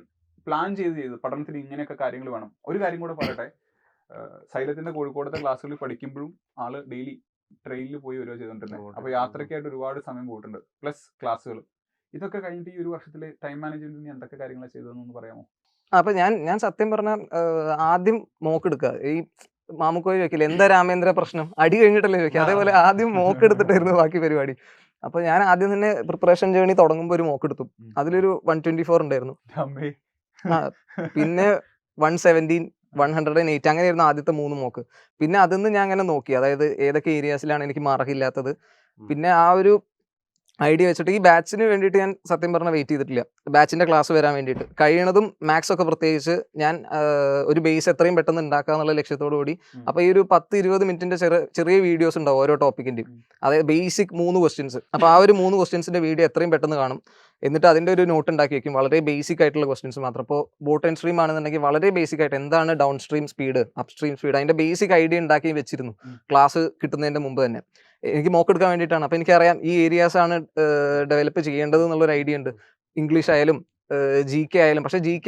പ്ലാൻ ചെയ്ത് പഠനത്തിന് ഇങ്ങനെയൊക്കെ കാര്യങ്ങൾ വേണം. ഒരു കാര്യം കൂടെ പറയട്ടെ, സൈലത്തിന്റെ കോഴിക്കോടത്തെ ക്ലാസ്സുകളിൽ പഠിക്കുമ്പോഴും ആള് ഡെയിലി ട്രെയിനിൽ പോയി വരിക ചെയ്തോണ്ടിരുന്നത്. അപ്പൊ യാത്രയ്ക്കായിട്ട് ഒരുപാട് സമയം പോയിട്ടുണ്ട്, പ്ലസ് ക്ലാസ്സുകൾ. ഇതൊക്കെ കഴിഞ്ഞിട്ട് ഈ ഒരു വർഷത്തില് ടൈം മാനേജ്മെന്റിന് എന്തൊക്കെ കാര്യങ്ങളാണ് ചെയ്തതെന്ന് പറയാമോ? അപ്പൊ ഞാൻ സത്യം പറഞ്ഞ ആദ്യം മോക്കെടുക്കുക. ഈ മാമുക്കോയി ചോദിക്കില്ല എന്താ രാമേന്ദ്ര പ്രശ്നം, അടി കഴിഞ്ഞിട്ടല്ലേ ചോദിക്കുക, അതേപോലെ ആദ്യം മോക്കെടുത്തിട്ടായിരുന്നു ബാക്കി പരിപാടി. അപ്പൊ ഞാൻ ആദ്യം തന്നെ പ്രിപ്പറേഷൻ ജേർണി തുടങ്ങുമ്പോൾ ഒരു മോക്കെടുത്തു. അതിലൊരു 124 ഉണ്ടായിരുന്നു, പിന്നെ 117, 108 അങ്ങനെയായിരുന്നു ആദ്യത്തെ 3 മോക്ക്. പിന്നെ അതിന്ന് ഞാൻ അങ്ങനെ നോക്കി, അതായത് ഏതൊക്കെ ഏരിയാസിലാണ് എനിക്ക് മാർക്കില്ലാത്തത്. പിന്നെ ആ ഒരു ഐഡിയ വെച്ചിട്ട് ഈ ബാച്ചിന് വേണ്ടിയിട്ട് ഞാൻ സത്യം പറഞ്ഞാൽ വെയിറ്റ് ചെയ്തിട്ടില്ല, ബാച്ചിന്റെ ക്ലാസ് വരാൻ വേണ്ടിയിട്ട്. കഴിയണതും മാത്സ് ഒക്കെ പ്രത്യേകിച്ച് ഞാൻ ഒരു ബേസ് എത്രയും പെട്ടെന്ന് ഉണ്ടാക്കുക എന്നുള്ള ലക്ഷ്യത്തോടു കൂടി. അപ്പോൾ ഈ ഒരു 10-20 മിനിറ്റിന്റെ ചെറിയ വീഡിയോസ് ഉണ്ടാവും ഓരോ ടോപ്പിക്കിന്റെയും, അതായത് ബേസിക് 3 ക്വസ്റ്റ്യൻസ്. അപ്പോൾ ആ ഒരു 3 ക്വസ്റ്റ്യൻസിന്റെ വീഡിയോ എത്രയും പെട്ടെന്ന് കാണും. എന്നിട്ട് അതിന്റെ ഒരു നോട്ട് ഉണ്ടാക്കി വെക്കും, വളരെ ബേസിക് ആയിട്ടുള്ള ക്വസ്റ്റ്യൻസ് മാത്രം. ഇപ്പോൾ ബോട്ടൺ സ്ട്രീം ആണെന്നുണ്ടെങ്കിൽ വളരെ ബേസിക് ആയിട്ട് എന്താണ് down stream speed, up stream speed, അതിന്റെ ബേസിക് ഐഡിയ ഉണ്ടാക്കി വെച്ചിരുന്നു ക്ലാസ് കിട്ടുന്നതിന്റെ മുമ്പ് തന്നെ. എനിക്ക് മോക്ക് എടുക്കാൻ വേണ്ടിയിട്ടാണ്. അപ്പോൾ എനിക്കറിയാം ഈ ഏരിയാസ് ആണ് ഡെവലപ്പ് ചെയ്യേണ്ടത് എന്നുള്ളൊരു ഐഡിയ ഉണ്ട്. ഇംഗ്ലീഷ് ആയാലും GK ആയാലും. പക്ഷേ GK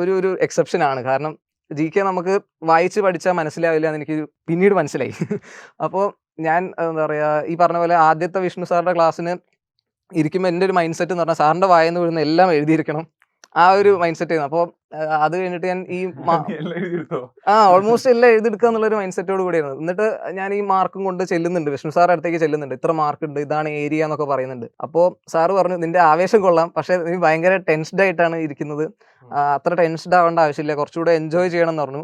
ഒരു എക്സെപ്ഷൻ ആണ്, കാരണം GK നമുക്ക് വായിച്ച് പഠിച്ചാൽ മനസ്സിലാവില്ല എന്ന് എനിക്ക് പിന്നീട് മനസ്സിലായി. അപ്പോൾ ഞാൻ എന്താ പറയുക, ഈ പറഞ്ഞ പോലെ ആദ്യത്തെ വിഷ്ണു സാറിൻ്റെ ക്ലാസ്സിന് ഇരിക്കുമ്പോൾ എൻ്റെ ഒരു മൈൻഡ് സെറ്റ് എന്ന് പറഞ്ഞാൽ സാറിൻ്റെ വായെന്ന് വീഴുന്ന എല്ലാം എഴുതിയിരിക്കണം, ആ ഒരു മൈൻഡ് സെറ്റ് ആയിരുന്നു. അപ്പോൾ അത് കഴിഞ്ഞിട്ട് ഞാൻ ഈ എല്ലാം എഴുതിയെടുത്തോ? ഓൾമോസ്റ്റ് എല്ലാം എഴുതിയെടുക്കുക എന്നുള്ളൊരു മൈൻഡ് സെറ്റോട് കൂടിയായിരുന്നു. എന്നിട്ട് ഞാൻ ഈ മാർക്കും കൊണ്ട് ചെല്ലുന്നുണ്ട്, വിഷ്ണു സാറിൻ്റെ അടുത്തേക്ക് ചെല്ലുന്നുണ്ട്, ഇത്ര മാർക്ക് ഉണ്ട്, ഇതാണ് ഏരിയ എന്നൊക്കെ പറയുന്നുണ്ട്. അപ്പോൾ സാറ് പറഞ്ഞു, നിന്റെ ആവേശം കൊള്ളാം, പക്ഷേ നീ ഭയങ്കര ടെൻസ്ഡ് ആയിട്ടാണ് ഇരിക്കുന്നത്, അത്ര ടെൻസ്ഡ് ആവേണ്ട ആവശ്യമില്ല, കുറച്ചുകൂടെ എൻജോയ് ചെയ്യണം എന്ന് പറഞ്ഞു.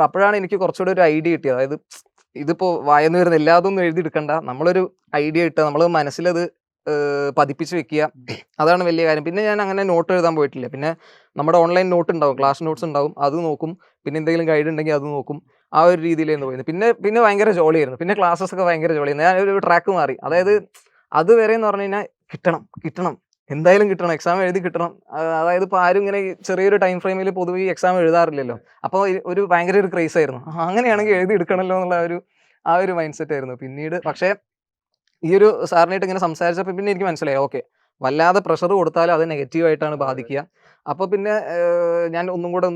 അപ്പോഴാണ് എനിക്ക് കുറച്ചുകൂടെ ഒരു ഐഡിയ കിട്ടിയത്. അതായത് ഇതിപ്പോൾ വായന്ന് വരുന്ന എല്ലാതൊന്നും എഴുതിയെടുക്കണ്ട, നമ്മളൊരു ഐഡിയ കിട്ടുക, നമ്മൾ മനസ്സിലത് പതിപ്പിച്ച് വെക്കുക, അതാണ് വലിയ കാര്യം. പിന്നെ ഞാൻ അങ്ങനെ നോട്ട് എഴുതാൻ പോയിട്ടില്ല. പിന്നെ നമ്മുടെ ഓൺലൈൻ നോട്ട് ഉണ്ടാവും, ക്ലാസ് നോട്ട്സ് ഉണ്ടാവും, അത് നോക്കും. പിന്നെ എന്തെങ്കിലും ഗൈഡ് ഉണ്ടെങ്കിൽ അത് നോക്കും. ആ ഒരു രീതിയിലായിരുന്നു പോയത്. പിന്നെ ഭയങ്കര ജോളിയായിരുന്നു. പിന്നെ ക്ലാസ്സസ് ഒക്കെ ഭയങ്കര ജോളിയായിരുന്നു. ഞാൻ ഒരു ട്രാക്ക് മാറി. അതായത് അതുവരെ എന്ന് പറഞ്ഞു കഴിഞ്ഞാൽ കിട്ടണം എന്തായാലും കിട്ടണം, എക്സാം എഴുതി കിട്ടണം. അതായത് ഇപ്പോൾ ആരും ഇങ്ങനെ ചെറിയൊരു ടൈം ഫ്രെയിമിൽ പൊതുവെ ഈ എക്സാം എഴുതാറില്ലല്ലോ. അപ്പോൾ ഒരു ഭയങ്കര ഒരു ക്രേസ് ആയിരുന്നു, അങ്ങനെയാണെങ്കിൽ എഴുതി എടുക്കണമല്ലോ എന്നുള്ള ആ ഒരു മൈൻഡ് സെറ്റ് ആയിരുന്നു. പിന്നീട് പക്ഷേ ഈ ഒരു സാറിനായിട്ട് ഇങ്ങനെ സംസാരിച്ചപ്പോൾ പിന്നെ എനിക്ക് മനസ്സിലായി, ഓക്കെ, വല്ലാതെ പ്രഷർ കൊടുത്താലും അത് നെഗറ്റീവായിട്ടാണ് ബാധിക്കുക. അപ്പോൾ പിന്നെ ഞാൻ ഒന്നും കൂടെ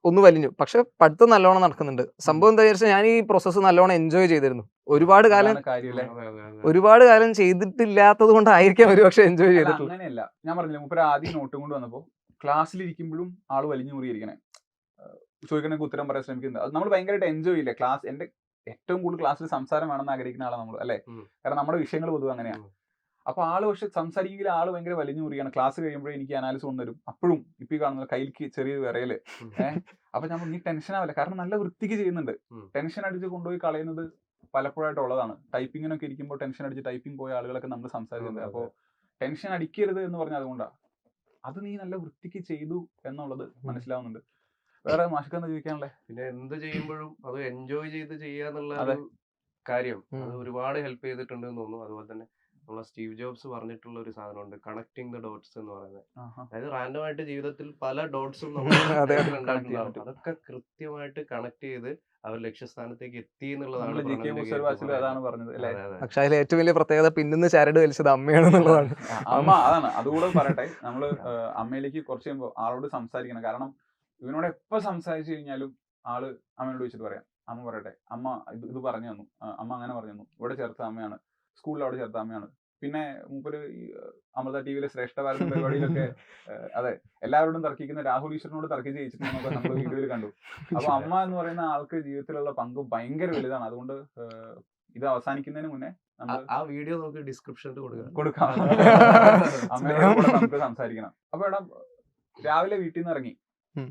ഒന്ന് വലിഞ്ഞു. പക്ഷെ പഠിത്തം നല്ലോണം നടക്കുന്നുണ്ട്. സംഭവം എന്താ വെച്ചാൽ ഞാൻ ഈ പ്രോസസ്സ് നല്ലോണം എൻജോയ് ചെയ്തിരുന്നു. ഒരുപാട് കാലം ചെയ്തിട്ടില്ലാത്തത് കൊണ്ടായിരിക്കാം ഒരു പക്ഷെ എൻജോയ് ചെയ്തിട്ടുള്ളത്. അങ്ങനെയല്ല, ഞാൻ പറഞ്ഞില്ല, മൂപ്പര് ആദ്യം നോട്ടും കൊണ്ട് വന്നപ്പോൾ ക്ലാസ്സിലിരിക്കുമ്പോഴും ആള് വലിഞ്ഞു മുറിയിരിക്കണേ, ചോദിക്കണമെങ്കിൽ ഉത്തരം പറയാൻ ശ്രമിക്കുന്നത്. അത് നമ്മൾ ഭയങ്കരമായിട്ട് എൻജോയ് ചെയ്യില്ലേ. ക്ലാസ് എന്റെ ഏറ്റവും കൂടുതൽ ക്ലാസ്സിൽ സംസാരം വേണമെന്ന് ആഗ്രഹിക്കുന്ന ആളാണ് നമ്മൾ, അല്ലേ? കാരണം നമ്മുടെ വിഷയങ്ങൾ പൊതുവെ അങ്ങനെയാണ്. അപ്പൊ ആള് പക്ഷെ സംസാരിക്കുമെങ്കിൽ ആള് ഭയങ്കര വലിഞ്ഞു മുറിയാണ്. ക്ലാസ് കഴിയുമ്പോഴേ എനിക്ക് അനാലിസിസ് കൊണ്ടുവരും. അപ്പോഴും ഇപ്പൊ ഈ കാണുന്ന കയ്യിലേക്ക് ചെറിയൊരു വിറയല്. അപ്പൊ ഞാൻ നീ ടെൻഷൻ ആവില്ല, കാരണം നല്ല വൃത്തിക്ക് ചെയ്യുന്നുണ്ട്. ടെൻഷൻ അടിച്ച് കൊണ്ടുപോയി കളയുന്നത് പലപ്പോഴായിട്ട് ഉള്ളതാണ്. ടൈപ്പിങ്ങിനൊക്കെ ഇരിക്കുമ്പോൾ ടെൻഷൻ അടിച്ച് ടൈപ്പിംഗ് പോയ ആളുകളൊക്കെ നമ്മൾ സംസാരിക്കുന്നത്. അപ്പോൾ ടെൻഷൻ അടിക്കരുത് എന്ന് പറഞ്ഞാൽ അതുകൊണ്ടാണ്. അത് നീ നല്ല വൃത്തിക്ക് ചെയ്തു എന്നുള്ളത് മനസ്സിലാവുന്നുണ്ട്. വേറെ മാഷിക്കെന്ന് ചോദിക്കാനല്ലേ? പിന്നെ എന്ത് ചെയ്യുമ്പോഴും അത് എൻജോയ് ചെയ്ത് ചെയ്യാന്നുള്ള കാര്യം അത് ഒരുപാട് ഹെൽപ്പ് ചെയ്തിട്ടുണ്ട് എന്ന് തോന്നുന്നു. അതുപോലെ തന്നെ നമ്മളെ സ്റ്റീവ് ജോബ്സ് പറഞ്ഞിട്ടുള്ള ഒരു സാധനമുണ്ട്, കണക്ടിങ് ദ ഡോട്ട്സ് എന്ന് പറയുന്നത്. അതായത് റാൻഡം ആയിട്ട് ജീവിതത്തിൽ പല ഡോട്ട്സും ഉണ്ടായിട്ടുണ്ടാവും, അതൊക്കെ കൃത്യമായിട്ട് കണക്ട് ചെയ്ത് അവർ ലക്ഷ്യസ്ഥാനത്തേക്ക് എത്തി എന്നുള്ളതാണ്. പക്ഷെ അതിൽ ഏറ്റവും വലിയ പ്രത്യേകത പിന്നിന്ന് ചരട് വലിച്ചത് അമ്മയാണെന്നുള്ളതാണ്. അമ്മ, അതാണ്. അതുകൂടെ പറയട്ടെ, നമ്മള് അമ്മയിലേക്ക് കുറച്ച് കഴിയുമ്പോൾ ആളോട് സംസാരിക്കണം. കാരണം ഇവനോട് എപ്പോ സംസാരിച്ചു കഴിഞ്ഞാലും ആള് അമ്മയോട് ചോദിച്ചിട്ട് പറയാം, അമ്മ പറയട്ടെ, അമ്മ ഇത് പറഞ്ഞു തന്നു, അമ്മ അങ്ങനെ പറഞ്ഞു തന്നു, ഇവിടെ ചേർത്ത അമ്മയാണ്, സ്കൂളിൽ അവിടെ ചേർത്ത അമ്മയാണ്. പിന്നെ മൂപ്പര് അമൃത ടിവിയിലെ ശ്രേഷ്ഠ ഭാരത പരിപാടിയിലൊക്കെ അതെ എല്ലാവരോടും തർക്കിക്കുന്ന രാഹുൽ ഈശ്വരനോട് തർക്കിച്ച് ജയിച്ചിട്ടുണ്ടെന്നൊക്കെ നമ്മൾ വീഡിയോയിൽ കണ്ടു. അപ്പൊ അമ്മ എന്ന് പറയുന്ന ആൾക്ക് ജീവിതത്തിലുള്ള പങ്ക് ഭയങ്കര വലുതാണ്. അതുകൊണ്ട് ഇത് അവസാനിക്കുന്നതിന് മുന്നേ ആ വീഡിയോ നമുക്ക് ഡിസ്ക്രിപ്ഷനിൽ കൊടുക്കാം. അമ്മയോട് കൂടെ നമുക്ക് സംസാരിക്കണം. അപ്പൊ എടാ, രാവിലെ വീട്ടിൽ നിന്ന് ഇറങ്ങി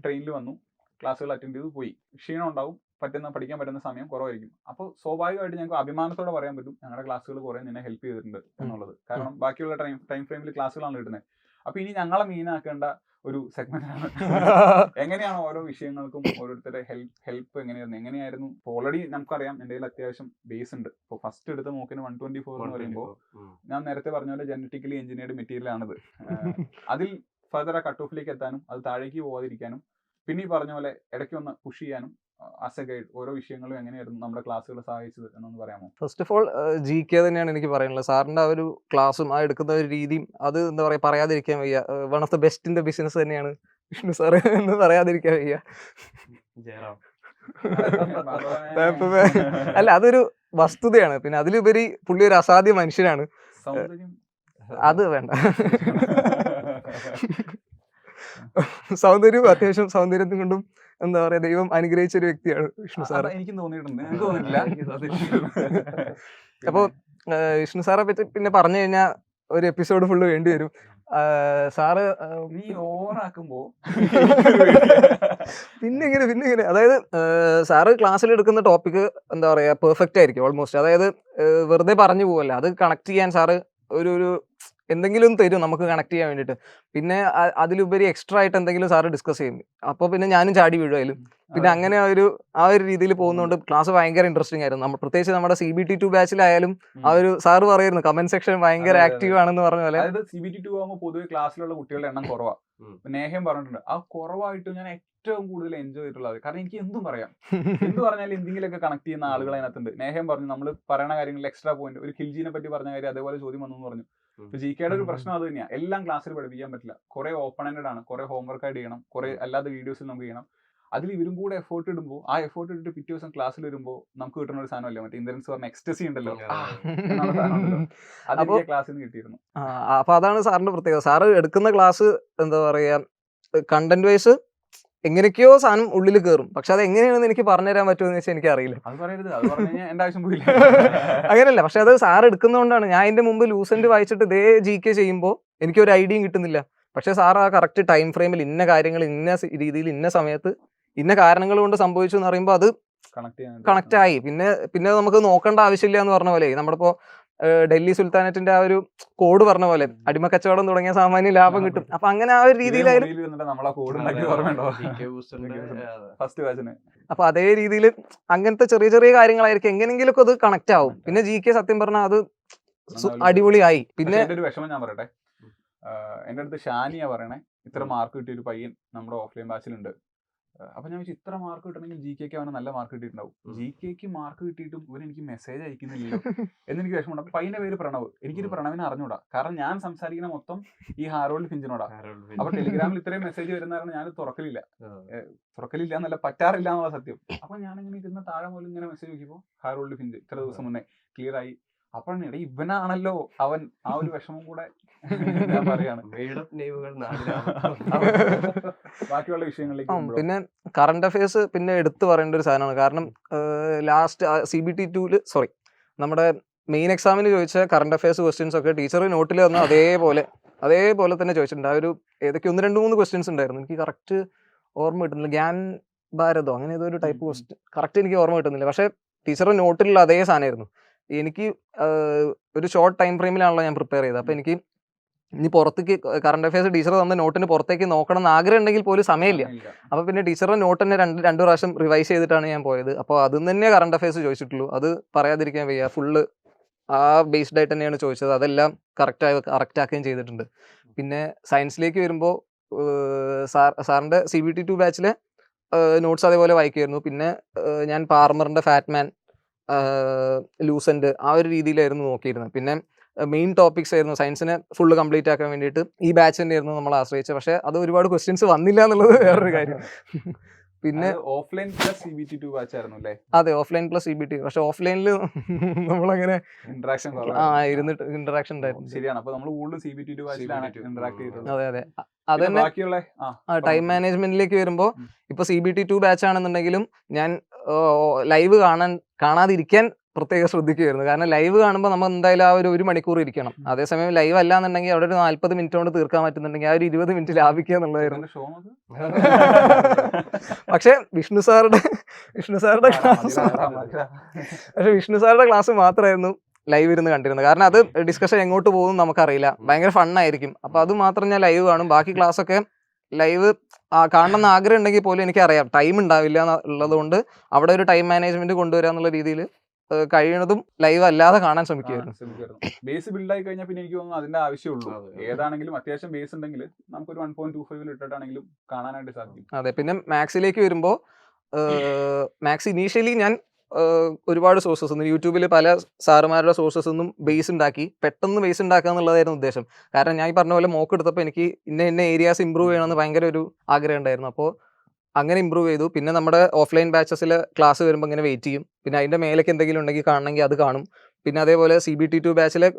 ട്രെയിനിൽ വന്നു, ക്ലാസ്സുകൾ അറ്റൻഡ് ചെയ്തു പോയി. ക്ഷീണം ഉണ്ടാവും, പഠിക്കാൻ പറ്റുന്ന സമയം കുറവായിരിക്കും. അപ്പോൾ സ്വാഭാവികമായിട്ട് ഞങ്ങൾക്ക് അഭിമാനത്തോടെ പറയാൻ പറ്റും ഞങ്ങളുടെ ക്ലാസ്സുകൾ കുറെ നിന്നെ ഹെൽപ്പ് ചെയ്തിട്ടുണ്ട് എന്നുള്ളത്. കാരണം ബാക്കിയുള്ള ടൈം ഫ്രെയിമിൽ ക്ലാസ്സുകളാണ് കിട്ടുന്നത്. അപ്പൊ ഇനി ഞങ്ങളെ മീനാക്കേണ്ട ഒരു സെഗ്മെന്റ് ആണ് എങ്ങനെയാണ് ഓരോ വിഷയങ്ങൾക്കും ഓരോരുത്തരുടെ ഹെൽപ്പ് എങ്ങനെയായിരുന്നു. ഓൾറെഡി നമുക്കറിയാം എൻ്റെ കയ്യിൽ അത്യാവശ്യം ബേസ് ഉണ്ട്. ഇപ്പോൾ ഫസ്റ്റ് എടുത്ത മോക്കിന് 124 എന്ന് പറയുമ്പോൾ ഞാൻ നേരത്തെ പറഞ്ഞ പോലെ ജനറ്റിക്കലി എഞ്ചിനീയർഡ് മെറ്റീരിയൽ ആണിത്. അതിൽ ഫർദർ ആ കട്ട് ഓഫിലേക്ക് എത്താനും അത് താഴേക്ക് പോകാതിരിക്കാനും പിന്നെ ഈ പറഞ്ഞ പോലെ ഇടയ്ക്ക് ഒന്ന് പുഷ് ചെയ്യാനും ആസ് എ ഗൈഡ് ഓരോ വിഷയങ്ങളും എങ്ങനെയായിരുന്നു നമ്മുടെ ക്ലാസ്സുകൾ സഹായിച്ചത് എന്നൊന്ന് പറയാമോ? ഫസ്റ്റ് ഓഫ് ഓൾ GK തന്നെയാണ് എനിക്ക് പറയാനുള്ളത്. സാറിന്റെ ആ ഒരു ക്ലാസ്സും ആ എടുക്കുന്ന ഒരു രീതിയും അത് എന്താ പറയുക, പറയാതിരിക്കാൻ വയ്യ. One of the best in the business തന്നെയാണ് വിഷ്ണു സാറ് എന്ന് പറയാതിരിക്കാൻ വയ്യ. അല്ല, അതൊരു വസ്തുതയാണ്. പിന്നെ അതിലുപരി പുള്ളി ഒരു അസാധ്യ മനുഷ്യനാണ്. അത് വേണ്ട, സൗന്ദര്യം അത്യാവശ്യം സൗന്ദര്യത്തിനും കൊണ്ടും എന്താ പറയാ ദൈവം അനുഗ്രഹിച്ച ഒരു വ്യക്തിയാണ് വിഷ്ണു സാറ്. എനിക്ക് തോന്നിയിട്ടില്ല. അപ്പൊ വിഷ്ണു സാറെ പറ്റി പിന്നെ പറഞ്ഞു കഴിഞ്ഞാൽ ഒരു എപ്പിസോഡ് ഫുള്ള് വേണ്ടി വരും. സാറ് നീ ഓവറാക്കുമ്പോ പിന്നെ അതായത് സാറ് ക്ലാസ്സിൽ എടുക്കുന്ന ടോപ്പിക് എന്താ പറയാ പെർഫെക്റ്റ് ആയിരിക്കും ഓൾമോസ്റ്റ്. അതായത് വെറുതെ പറഞ്ഞു പോവല്ല, അത് കണക്ട് ചെയ്യാൻ സാറ് ഒരു എന്തെങ്കിലും തരും നമുക്ക് കണക്ട് ചെയ്യാൻ വേണ്ടിയിട്ട്. പിന്നെ അതിലുപരി എക്സ്ട്രാ ആയിട്ട് എന്തെങ്കിലും സാറ് ഡിസ്കസ് ചെയ്യും. അപ്പോൾ പിന്നെ ഞാനും ചാടി വീഴുമായാലും. പിന്നെ അങ്ങനെ ആ ഒരു രീതിയിൽ പോകുന്നതുകൊണ്ട് ക്ലാസ് ഭയങ്കര ഇൻട്രസ്റ്റിംഗ് ആയിരുന്നു. പ്രത്യേകിച്ച് നമ്മുടെ CBT2 ബാച്ചിലായാലും ആ ഒരു സാറ് പറയുന്നു കമന്റ് സെക്ഷൻ ഭയങ്കര ആക്റ്റീവ് ആണെന്ന് പറഞ്ഞ പോലെ. അതായത് CBT2 ആകുമ്പോൾ പൊതുവെ ക്ലാസ്സിലുള്ള കുട്ടികളുടെ എണ്ണം കുറവാണ്. നേഹം പറഞ്ഞിട്ടുണ്ട് ആ കുറവായിട്ട് ഞാൻ ഏറ്റവും കൂടുതൽ എൻജോയ് ചെയ്തിട്ടുള്ളത്. കാരണം എനിക്ക് എന്തും പറയാം, എന്ത് പറഞ്ഞാലും എന്തെങ്കിലുമൊക്കെ കണക്ട് ചെയ്യുന്ന ആളുകൾ അതിനകത്തുണ്ട്. നേഹം പറഞ്ഞു നമ്മൾ പറയുന്ന കാര്യങ്ങളിൽ എക്സ്ട്രാ പോയിന്റ്, ഒരു ഖിൽജിനെ പറ്റി പറഞ്ഞ കാര്യം അതേപോലെ ചോദ്യം വന്നു പറഞ്ഞു. ഇപ്പൊ GKയുടെ ഒരു പ്രശ്നം അത് തന്നെയാണ്, എല്ലാം ക്ലാസ്സിൽ പഠിപ്പിക്കാൻ പറ്റില്ല. കുറെ ഓപ്പൺ എൻഡഡ് ആണ്, കുറെ ഹോംവർക്ക് ആയിട്ട് ചെയ്യണം, കുറെ അല്ലാതെ വീഡിയോസിൽ നമുക്ക് ചെയ്യണം. അതിൽ ഇവരും കൂടെ എഫോർട്ട് ഇടുമ്പോൾ ആ എഫോർട്ട് ഇട്ടിട്ട് പിറ്റേ ദിവസം ക്ലാസ്സിൽ വരുമ്പോൾ നമുക്ക് കിട്ടുന്ന ഒരു സാധനമല്ലേ മറ്റേ ഇന്ദ്രൻസ് പറഞ്ഞ എക്സ്റ്റസി ഉണ്ടല്ലോ, എന്നുള്ള സാധനം ഉണ്ടല്ലോ, അത് ക്ലാസ്സിൽ നിന്ന് കിട്ടിയിരുന്നു. അപ്പൊ അതാണ് സാറിന്റെ പ്രത്യേകത. സാറ് എടുക്കുന്ന ക്ലാസ് എന്താ പറയാ, കണ്ടന്റ് വൈസ് എങ്ങനെയൊക്കെയോ സാധനം ഉള്ളിൽ കയറും, പക്ഷെ അത് എങ്ങനെയാണെന്ന് എനിക്ക് പറഞ്ഞുതരാൻ പറ്റുമെന്ന് വെച്ചാൽ എനിക്ക് അറിയില്ല. അത് പറയരുത്, അത് പറഞ്ഞു കഴിഞ്ഞാൽ എന്റെ ആവശ്യം പോയില്ല. അങ്ങനെയല്ല, പക്ഷെ അത് സാർ എടുക്കുന്നതുകൊണ്ടാണ്. ഞാൻ അതിന്റെ മുമ്പ് ലൂസന്റ് വായിച്ചിട്ട് ഇതേ GK ചെയ്യുമ്പോൾ എനിക്ക് ഒരു ഐഡിയയും കിട്ടുന്നില്ല. പക്ഷെ സാർ ആ കറക്റ്റ് ടൈം ഫ്രെയിമിൽ ഇന്ന കാര്യങ്ങൾ ഇന്ന രീതിയിൽ ഇന്ന സമയത്ത് ഇന്ന കാരണങ്ങൾ കൊണ്ട് സംഭവിച്ചു എന്ന് പറയുമ്പോൾ അത് കണക്ട് ആയി. പിന്നെ നമുക്ക് നോക്കേണ്ട ആവശ്യമില്ല എന്ന് പറഞ്ഞ പോലെ, നമ്മളിപ്പോ ഡൽഹി സുൽത്താനത്തിന്റെ ആ ഒരു കോഡ് പറഞ്ഞ പോലെ അടിമക്കച്ചവടം തുടങ്ങിയ സാമാന്യ ലാഭം കിട്ടും. അപ്പൊ അങ്ങനെ ആ ഒരു രീതിയിലായിരുന്നു. അപ്പൊ അതേ രീതിയിൽ അങ്ങനത്തെ ചെറിയ ചെറിയ കാര്യങ്ങളായിരിക്കും എങ്ങനെയെങ്കിലും അത് കണക്ട് ആവും. പിന്നെ GK സത്യം പറഞ്ഞാൽ അത് അടിപൊളിയായി. പിന്നെ ഒരു വിഷമം ഞാൻ പറയട്ടെ, എന്റെ അടുത്ത് ഷാനിയ പറയണേ, ഇത്ര മാർക്ക് കിട്ടിയ ഒരു പയ്യൻ നമ്മുടെ ഓഫ്ലൈൻ ബാച്ചിലുണ്ട്. അപ്പൊ ഞാൻ വെച്ചാൽ ഇത്ര മാർക്ക് കിട്ടണമെങ്കിൽ GK അവന് നല്ല മാർക്ക് കിട്ടിയിട്ടുണ്ടാവും. GK മാർക്ക് കിട്ടിയിട്ടും ഇവൻ എനിക്ക് മെസ്സേജ് അയക്കുന്നില്ലല്ലോ എന്നെനിക്ക് വിഷമമുണ്ട്. അപ്പൊ പയ്യന്റെ പേര് പ്രണവ്. എനിക്കൊരു പ്രണവിനെ അറിഞ്ഞൂടാ, കാരണം ഞാൻ സംസാരിക്കുന്ന മൊത്തം ഈ ഹാരോൾഡ് ഫിഞ്ചിനോടാ. അപ്പൊ ടെലിഗ്രാമിൽ ഇത്രയും മെസ്സേജ് വരുന്ന ഞാൻ തുറക്കലില്ല എന്നല്ല, പറ്റാറില്ല എന്നുള്ള സത്യം. അപ്പൊ ഞാനിങ്ങനെ ഇരുന്ന താഴെ പോലും ഇങ്ങനെ മെസ്സേജ് നോക്കിയപ്പോ ഹാരോൾഡ് ഫിഞ്ച് ഇത്ര ദിവസം മുന്നേ ക്ലിയർ ആയി. അപ്പോഴാണ് ഇടയിൽ ഇവനാണല്ലോ അവൻ, ആ ഒരു വിഷമം കൂടെ ഞാൻ പറയാണ്. ബാക്കിയുള്ള വിഷയങ്ങളിലേക്ക് പിന്നെ കറണ്ട് അഫയേഴ്സ് പിന്നെ എടുത്തു പറയേണ്ട ഒരു സാധനമാണ്. കാരണം ലാസ്റ്റ് CBT2 നമ്മുടെ മെയിൻ എക്സാമിന് ചോദിച്ച കറണ്ട് അഫയേഴ്സ് ക്വസ്റ്റ്യൻസ് ഒക്കെ ടീച്ചർ നോട്ടിൽ വന്ന് അതേപോലെ തന്നെ ചോദിച്ചിട്ടുണ്ട്. ആ ഒരു ഏതൊക്കെ 1-2-3 ക്വസ്റ്റ്യൻസ് ഉണ്ടായിരുന്നു, എനിക്ക് കറക്റ്റ് ഓർമ്മ കിട്ടുന്നില്ല. ഗ്യാൻ ഭാരതോ അങ്ങനെ ഏതോ ഒരു ടൈപ്പ് ക്വസ്റ്റ്യൻ കറക്റ്റ് എനിക്ക് ഓർമ്മ കിട്ടുന്നില്ല. പക്ഷെ ടീച്ചറുടെ നോട്ടിലുള്ള അതേ സാധനമായിരുന്നു. എനിക്ക് ഒരു ഷോർട്ട് ടൈം ഫ്രെയിമിലാണല്ലോ ഞാൻ പ്രിപ്പയർ ചെയ്തത്. അപ്പോൾ എനിക്ക് ഇനി പുറത്തേക്ക് കറണ്ട് അഫയേഴ്സ് ടീച്ചർ തന്ന നോട്ടിന് പുറത്തേക്ക് നോക്കണം എന്ന് ആഗ്രഹം ഉണ്ടെങ്കിൽ പോലും സമയമില്ല. അപ്പോൾ പിന്നെ ടീച്ചറുടെ നോട്ട് തന്നെ രണ്ട് പ്രാവശ്യം റിവൈസ് ചെയ്തിട്ടാണ് ഞാൻ പോയത്. അപ്പോൾ അതിൽ നിന്ന് തന്നെ കറണ്ട് അഫയേഴ്സ് ചോദിച്ചിട്ടുള്ളൂ. അത് പറയാതിരിക്കാൻ വയ്യ, ഫുള്ള് ആ ബേസ്ഡ് ആയിട്ട് തന്നെയാണ് ചോദിച്ചത്. അതെല്ലാം കറക്റ്റ് ആക്കുകയും ചെയ്തിട്ടുണ്ട്. പിന്നെ സയൻസിലേക്ക് വരുമ്പോൾ സാറിൻ്റെ CBT2 ബാച്ചിലെ നോട്ട്സ് അതേപോലെ വായിക്കുമായിരുന്നു. പിന്നെ ഞാൻ പാർമറിൻ്റെ ഫാറ്റ്മാൻ, ലൂസന്റ് ആ ഒരു രീതിയിലായിരുന്നു നോക്കിയിരുന്നത്. പിന്നെ മെയിൻ ടോപ്പിക്സ് ആയിരുന്നു സയൻസിനെ ഫുള്ള് കംപ്ലീറ്റ് ആക്കാൻ വേണ്ടിയിട്ട് ഈ ബാച്ച് തന്നെയായിരുന്നു നമ്മൾ ആശ്രയിച്ചത്. പക്ഷെ അത് ഒരുപാട് ക്വസ്റ്റ്യൻസ് വന്നില്ല എന്നുള്ളത് വേറൊരു കാര്യം. പിന്നെ ഓഫ്ലൈൻ പ്ലസ് CBT2 ബാച്ച് ആയിരുന്നു അല്ലേ? അതെ, ഓഫ്ലൈൻ പ്ലസ് CBT. പക്ഷെ ഓഫ്ലൈനിൽ നമ്മളങ്ങനെ ഇന്ററാക്ഷൻ ഇരുന്നിട്ട് ഇന്ററാക്ഷൻ ഉണ്ടായിരുന്നു. ശരിയാണ്. അപ്പൊ നമ്മൾ കൂടുതൽ CBT2 ബാച്ചിലാണ് ഇന്ററാക്ട് ചെയ്തിട്ടുള്ളത്. അതെ അത് തന്നെ. ടൈം മാനേജ്മെന്റിലേക്ക് വരുമ്പോൾ ഇപ്പൊ CBT2 ബാച്ച് ആണെന്നുണ്ടെങ്കിലും ഞാൻ ലൈവ് കാണാതിരിക്കാൻ പ്രത്യേകം ശ്രദ്ധിക്കുമായിരുന്നു. കാരണം ലൈവ് കാണുമ്പോൾ നമ്മൾ എന്തായാലും ആ ഒരു മണിക്കൂർ ഇരിക്കണം. അതേസമയം ലൈവ് അല്ല എന്നുണ്ടെങ്കിൽ അവിടെ ഒരു 40 മിനിറ്റ് കൊണ്ട് തീർക്കാൻ പറ്റുന്നുണ്ടെങ്കിൽ ആ ഒരു 20 മിനിറ്റ് ലാഭിക്കുക എന്നുള്ളതായിരുന്നു. പക്ഷെ വിഷ്ണു സാറുടെ ക്ലാസ് മാത്രമായിരുന്നു ലൈവ് ഇരുന്ന് കണ്ടിരുന്നത്. കാരണം അത് ഡിസ്കഷൻ എങ്ങോട്ട് പോകും നമുക്കറിയില്ല, ഭയങ്കര ഫണ്ണായിരിക്കും. അപ്പോൾ അത് മാത്രം ഞാൻ ലൈവ് കാണും. ബാക്കി ക്ലാസ്സൊക്കെ ലൈവ് കാണണമെന്ന് ആഗ്രഹം ഉണ്ടെങ്കിൽ പോലും എനിക്കറിയാം ടൈം ഉണ്ടാവില്ല എന്നുള്ളത് കൊണ്ട് അവിടെ ഒരു ടൈം മാനേജ്മെന്റ് കൊണ്ടുവരിക എന്നുള്ള രീതിയിൽ കഴിയുന്നതും ലൈവ് അല്ലാതെ കാണാൻ ശ്രമിക്കുമായിരുന്നു. ബേസ് ബിൽഡ് ആയി കഴിഞ്ഞാൽ പിന്നെ എനിക്ക് തോന്നുന്നു അതിന്റെ ആവശ്യമുള്ളൂ. ഏതാണെങ്കിലും അത്യാവശ്യം ബേസ് ഉണ്ടെങ്കിൽ നമുക്കൊരു 1.25 ഇട്ടിട്ടാണെങ്കിലും കാണാനായിട്ട് സാധിക്കും. അതെ. പിന്നെ മാത്സിലേക്ക് വരുമ്പോൾ മാത്സ് ഇനീഷ്യലി ഞാൻ ഒരുപാട് സോഴ്സസ് ഒന്നും യൂട്യൂബിൽ പല സാറുമാരുടെ സോഴ്സസ് ഒന്നും പെട്ടെന്ന് ബേസ് ഉണ്ടാക്കുക എന്നുള്ളതായിരുന്നു ഉദ്ദേശം. കാരണം ഞാൻ ഈ പറഞ്ഞ പോലെ മോക്ക് എടുത്തപ്പോൾ എനിക്ക് ഇന്ന ഏരിയാസ് ഇമ്പ്രൂവ് ചെയ്യണമെന്ന് ഭയങ്കര ഒരു ആഗ്രഹം ഉണ്ടായിരുന്നു. അപ്പോൾ അങ്ങനെ ഇമ്പ്രൂവ് ചെയ്തു. പിന്നെ നമ്മുടെ ഓഫ്ലൈൻ ബാച്ചസിൽ ക്ലാസ് വരുമ്പോൾ ഇങ്ങനെ വെയിറ്റ് ചെയ്യും. പിന്നെ അതിൻ്റെ മേലേക്ക് എന്തെങ്കിലും ഉണ്ടെങ്കിൽ കാണണമെങ്കിൽ അത് കാണും. പിന്നെ അതേപോലെ CBT2 ബാച്ചിലെ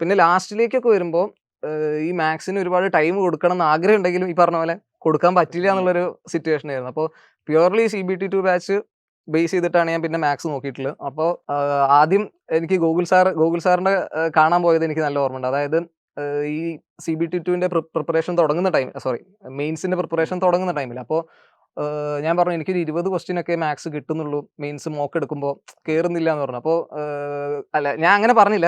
പിന്നെ ലാസ്റ്റിലേക്കൊക്കെ വരുമ്പോൾ ഈ മാത്സിന് ഒരുപാട് ടൈം കൊടുക്കണം എന്ന് ആഗ്രഹം ഉണ്ടെങ്കിലും ഈ പറഞ്ഞ പോലെ കൊടുക്കാൻ പറ്റില്ല എന്നുള്ളൊരു സിറ്റുവേഷൻ ആയിരുന്നു. അപ്പോൾ പ്യുവർലി CBT2 ബാച്ച് ബേസ് ചെയ്തിട്ടാണ് ഞാൻ പിന്നെ മാത്സ് നോക്കിയിട്ടുള്ളത്. അപ്പോൾ ആദ്യം എനിക്ക് ഗൂഗിൾ സാറിൻ്റെ കാണാൻ പോയത് എനിക്ക് നല്ല ഓർമ്മയുണ്ട്. അതായത് ഈ CBT2ൻ്റെ പ്രിപ്പറേഷൻ തുടങ്ങുന്ന മെയിൻസിൻ്റെ പ്രിപ്പറേഷൻ തുടങ്ങുന്ന ടൈമിൽ. അപ്പോൾ ഞാൻ പറഞ്ഞു എനിക്കൊരു 20 ക്വസ്റ്റ്യൻ ഒക്കെ മാത്സ് കിട്ടുന്നുള്ളൂ, മെയിൻസ് മോക്ക് എടുക്കുമ്പോൾ കയറുന്നില്ല എന്ന് പറഞ്ഞു. അപ്പോൾ അല്ല, ഞാൻ അങ്ങനെ പറഞ്ഞില്ല.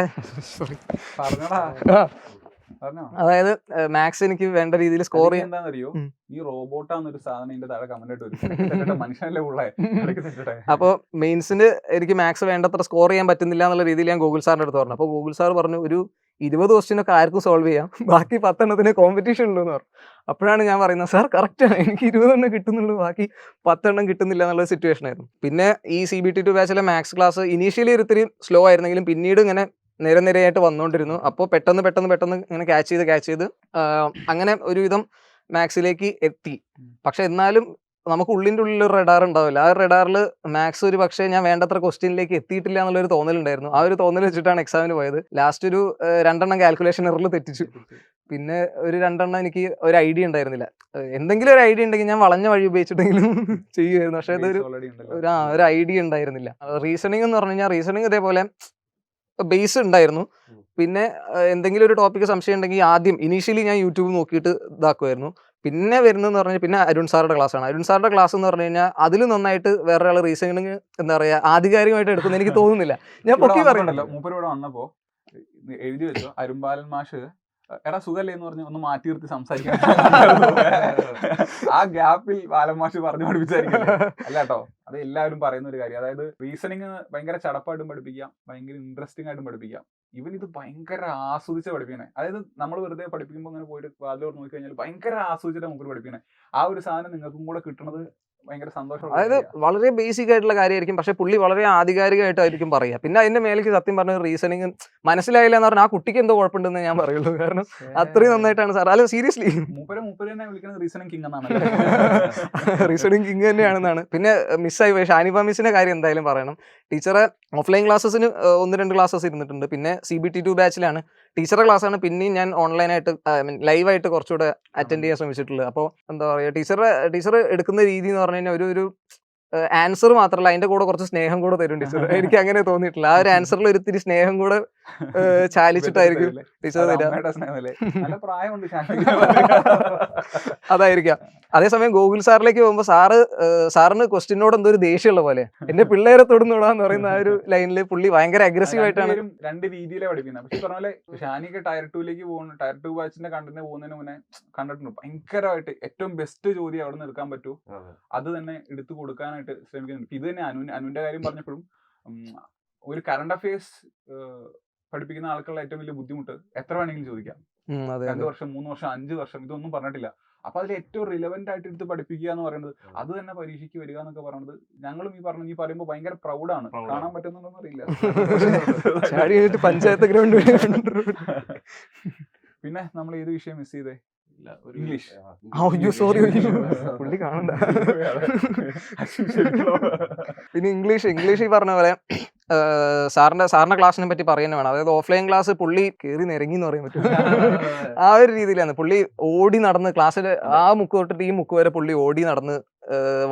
അതായത് മാത്സ് എനിക്ക് വേണ്ട രീതിയിൽ സ്കോർ ചെയ്യാൻ. എന്താണെന്നറിയോ, ഈ റോബോട്ടാന്നൊരു സാധനം ഇതിന്റെ താഴെ കമന്റ് വരും, മനുഷ്യനല്ലേ ഉള്ളേ. അപ്പോൾ മെയിൻസിന് എനിക്ക് മാത്സ് വേണ്ടത്ര സ്കോർ ചെയ്യാൻ പറ്റുന്നില്ല എന്നുള്ള രീതിയിൽ ഞാൻ ഗൂഗിൾ സാറിന്റെ അടുത്ത് പറഞ്ഞു. അപ്പോൾ ഗൂഗിൾ സാർ പറഞ്ഞു ഒരു 20 ക്വസ്റ്റ്യൻ ഒക്കെ ആർക്കും സോൾവ് ചെയ്യാം, ബാക്കി 10 എണ്ണത്തിന് കോമ്പറ്റീഷൻ ഉള്ളൂ എന്ന് പറഞ്ഞു. അപ്പോഴാണ് ഞാൻ പറയുന്നത് സാർ കറക്റ്റാണ്, എനിക്ക് 20 എണ്ണം കിട്ടുന്നുള്ളൂ, ബാക്കി 10 എണ്ണം കിട്ടുന്നില്ല എന്നുള്ള സിറ്റുവേഷൻ ആയിരുന്നു. പിന്നെ ഈ CBT2 ബാച്ചിലെ മാത്സ് ക്ലാസ് ഇനീഷ്യലി ഒത്തിരി സ്ലോ ആയിരുന്നെങ്കിലും പിന്നീട് ഇങ്ങനെ നിരനിരയായിട്ട് വന്നുകൊണ്ടിരുന്നു. അപ്പോൾ പെട്ടെന്ന് ഇങ്ങനെ ക്യാച്ച് ചെയ്ത് അങ്ങനെ ഒരുവിധം മാത്സിലേക്ക് എത്തി. പക്ഷെ എന്നാലും നമുക്ക് ഉള്ളിൻ്റെ ഉള്ളിൽ ഒരു റഡാർ ഉണ്ടാവില്ല. ആ റഡാറിൽ മാത്സ് ഒരു പക്ഷേ ഞാൻ വേണ്ടത്ര ക്വസ്റ്റ്യനിലേക്ക് എത്തിയിട്ടില്ല എന്നുള്ളൊരു തോന്നലുണ്ടായിരുന്നു. ആ ഒരു തോന്നൽ വെച്ചിട്ടാണ് എക്സാമിന് പോയത്. ലാസ്റ്റ് ഒരു 2 കാൽക്കുലേഷൻ എററിൽ തെറ്റിച്ചു. പിന്നെ ഒരു 2 എനിക്ക് ഒരു ഐഡിയ ഉണ്ടായിരുന്നില്ല. എന്തെങ്കിലും ഒരു ഐഡിയ ഉണ്ടെങ്കിൽ ഞാൻ വളഞ്ഞ വഴി ഉപയോഗിച്ചിട്ടെങ്കിലും ചെയ്യുമായിരുന്നു. പക്ഷെ അതൊരു ഒരു ഐഡിയ ഉണ്ടായിരുന്നില്ല. റീസണിങ് എന്ന് പറഞ്ഞു കഴിഞ്ഞാൽ റീസണിങ് ഇതേപോലെ ബേസ് ഉണ്ടായിരുന്നു. പിന്നെ എന്തെങ്കിലും ഒരു ടോപ്പിക്ക് സംശയം ഉണ്ടെങ്കിൽ ആദ്യം ഇനീഷ്യലി ഞാൻ യൂട്യൂബ് നോക്കിയിട്ട് ഇതാക്കുമായിരുന്നു. പിന്നെ വരുന്നതെന്ന് പറഞ്ഞാൽ പിന്നെ അരുൺ സാറുടെ ക്ലാസ്സാണ്. അരുൺ സാറുടെ ക്ലാസ് എന്ന് പറഞ്ഞു കഴിഞ്ഞാൽ അതിൽ നന്നായിട്ട് വേറെ ആൾ റീസണിങ് എന്താ പറയുക ആധികാരികമായിട്ട് എടുക്കുന്ന എനിക്ക് തോന്നുന്നില്ല. ഞാൻ പൊക്കി പറയുന്നുണ്ടല്ലോ മൂപ്പര് ഇവിടെ വന്നപ്പോ എഴുതി വെച്ചോ അരുമ്പാലൻ മാഷ് എടാ സുഖല്ലേ എന്ന് പറഞ്ഞ് ഒന്ന് മാറ്റി നിർത്തി സംസാരിക്കാൻ ആ ഗ്യാപ്പിൽ ബാലമാഷ് പറഞ്ഞു പഠിപ്പിച്ചായിരിക്കും അല്ല കേട്ടോ. അത് എല്ലാവരും പറയുന്ന ഒരു കാര്യം. അതായത് റീസണിങ് ഭയങ്കര ചടപ്പായിട്ടും പഠിപ്പിക്കാം, ഭയങ്കര ഇൻട്രസ്റ്റിംഗ് ആയിട്ടും പഠിപ്പിക്കാം. ഇവൻ ഇത് ഭയങ്കര ആസ്വദിച്ച് പഠിപ്പിക്കണേ. അതായത് നമ്മൾ വെറുതെ പഠിപ്പിക്കുമ്പോൾ അങ്ങനെ പോയിട്ട് വാതിലോട് നോക്കി കഴിഞ്ഞാൽ ഭയങ്കര ആസ്വദിച്ചിട്ട് നമുക്ക് പഠിപ്പിക്കണേ. ആ ഒരു സാധനം നിങ്ങൾക്കും കൂടെ കിട്ടുന്നത് ഭയങ്കര സന്തോഷം. അതായത് വളരെ ബേസിക് ആയിട്ടുള്ള കാര്യമായിരിക്കും, പക്ഷെ പുള്ളി വളരെ ആധികാരികമായിട്ടായിരിക്കും പറയുക. പിന്നെ അതിന്റെ മേലേക്ക് സത്യം പറഞ്ഞ റീസണിങ് മനസ്സിലായില്ല എന്ന് പറഞ്ഞാൽ ആ കുട്ടിക്ക് എന്തോ കുഴപ്പമുണ്ടെന്ന് ഞാൻ പറയുള്ളൂ. കാരണം അത്രയും നന്നായിട്ടാണ് സാർ. അല്ല സീരിയസ്ലി റീസണിങ് കിങ് എന്നാണ്. റീസണിങ് കിങ് തന്നെയാണെന്നാണ്. പിന്നെ മിസ്സായി പോയി ഷാനിബ മിസ്സിന്റെ കാര്യം എന്തായാലും പറയണം. ടീച്ചറെ ഓഫ്ലൈൻ ക്ലാസ്സസിന് 1-2 ക്ലാസ്സസ് ഇരുന്നിട്ടുണ്ട്. പിന്നെ CBT2 ബാച്ചിലാണ്. ടീച്ചറുടെ ക്ലാസ്സാണ് പിന്നെയും ഞാൻ ഓൺലൈനായിട്ട് ലൈവായിട്ട് കുറച്ചുകൂടെ അറ്റൻഡ് ചെയ്യാൻ ശ്രമിച്ചിട്ടുള്ളത്. അപ്പോൾ എന്താ പറയുക, ടീച്ചർ എടുക്കുന്ന രീതി എന്ന് പറഞ്ഞു കഴിഞ്ഞാൽ ഒരു ആൻസർ മാത്രമല്ല, അതിന്റെ കൂടെ കുറച്ച് സ്നേഹം കൂടെ തരും ടീച്ചർ. എനിക്ക് അങ്ങനെ തോന്നിയിട്ടില്ല. ആ ഒരു ആൻസറിൽ ഒരിത്തിരി സ്നേഹം കൂടെ ചാലിച്ചിട്ടായിരിക്കും ടീച്ചർ തരിക. അതായിരിക്കാം. അതേസമയം ഗൂഗിൾ സാറിലേക്ക് പോകുമ്പോൾ സാറിന് ക്വസ്റ്റ്യനോട് എന്തോ ഒരു ദേഷ്യമുള്ള പോലെ എന്റെ പിള്ളേരെ തൊടുന്നോടാന്ന് പറയുന്ന ആ ഒരു ലൈനിൽ പുള്ളി ഭയങ്കര അഗ്രസീവ് ആയിട്ടാണ്. 2 രീതിയിലാണ് പഠിക്കുന്നത്. പക്ഷെ പറഞ്ഞ പോലെ ഷാനിക്ക് ടയർ 2ലേക്ക് പോകുന്നു, ടയർ 2 ബാച്ചിന്റെ കണ്ടന്റ് പോകുന്നതിന് മുന്നേ കണ്ടിട്ടുണ്ട് ഭയങ്കരമായിട്ട് ഏറ്റവും ബെസ്റ്റ് ചോദ്യം അവിടെ നിന്ന് എടുക്കാൻ പറ്റൂ അത് തന്നെ എടുത്തു കൊടുക്കാനായിട്ട് ശ്രമിക്കുന്നുണ്ട്. ഇത് തന്നെ അനുവിന്റെ കാര്യം പറഞ്ഞപ്പോഴും ഒരു കറണ്ട് അഫയേഴ്സ് പഠിപ്പിക്കുന്ന ആൾക്കുള്ള ഏറ്റവും വലിയ ബുദ്ധിമുട്ട് എത്ര വേണമെങ്കിലും ചോദിക്കാം. 2 വർഷം 3 വർഷം 5 വർഷം ഇതൊന്നും പറഞ്ഞിട്ടില്ല. അപ്പൊ അതിൽ ഏറ്റവും റിലവന്റ് ആയിട്ട് എടുത്ത് പഠിപ്പിക്കുക എന്ന് പറയുന്നത് അത് തന്നെ പരീക്ഷയ്ക്ക് വരിക എന്നൊക്കെ പറയുന്നത് ഞങ്ങളും ഈ പറയുമ്പോൾ ഭയങ്കര പ്രൗഡാണ്. കാണാൻ പറ്റുന്നുണ്ടോന്ന് അറിയില്ല. പഞ്ചായത്ത് ഗ്രൗണ്ട്. പിന്നെ നമ്മൾ ഏത് വിഷയം മിസ് ചെയ്തേ? ഇംഗ്ലീഷ്. പുള്ളി കാണണ്ട. പിന്നെ ഇംഗ്ലീഷ് ഈ പറഞ്ഞ പോലെ സാറിന്റെ ക്ലാസ്സിനെ പറ്റി പറയുന്നത് വേണം. അതായത് ഓഫ്ലൈൻ ക്ലാസ് പുള്ളി കയറി നിരങ്ങി എന്ന് പറയാൻ പറ്റും. ആ ഒരു രീതിയിലാണ് പുള്ളി ഓടി നടന്ന് ക്ലാസ്സിൽ ആ മുക്ക് തൊട്ടിട്ട് ഈ മുക്ക് വരെ പുള്ളി ഓടി നടന്ന്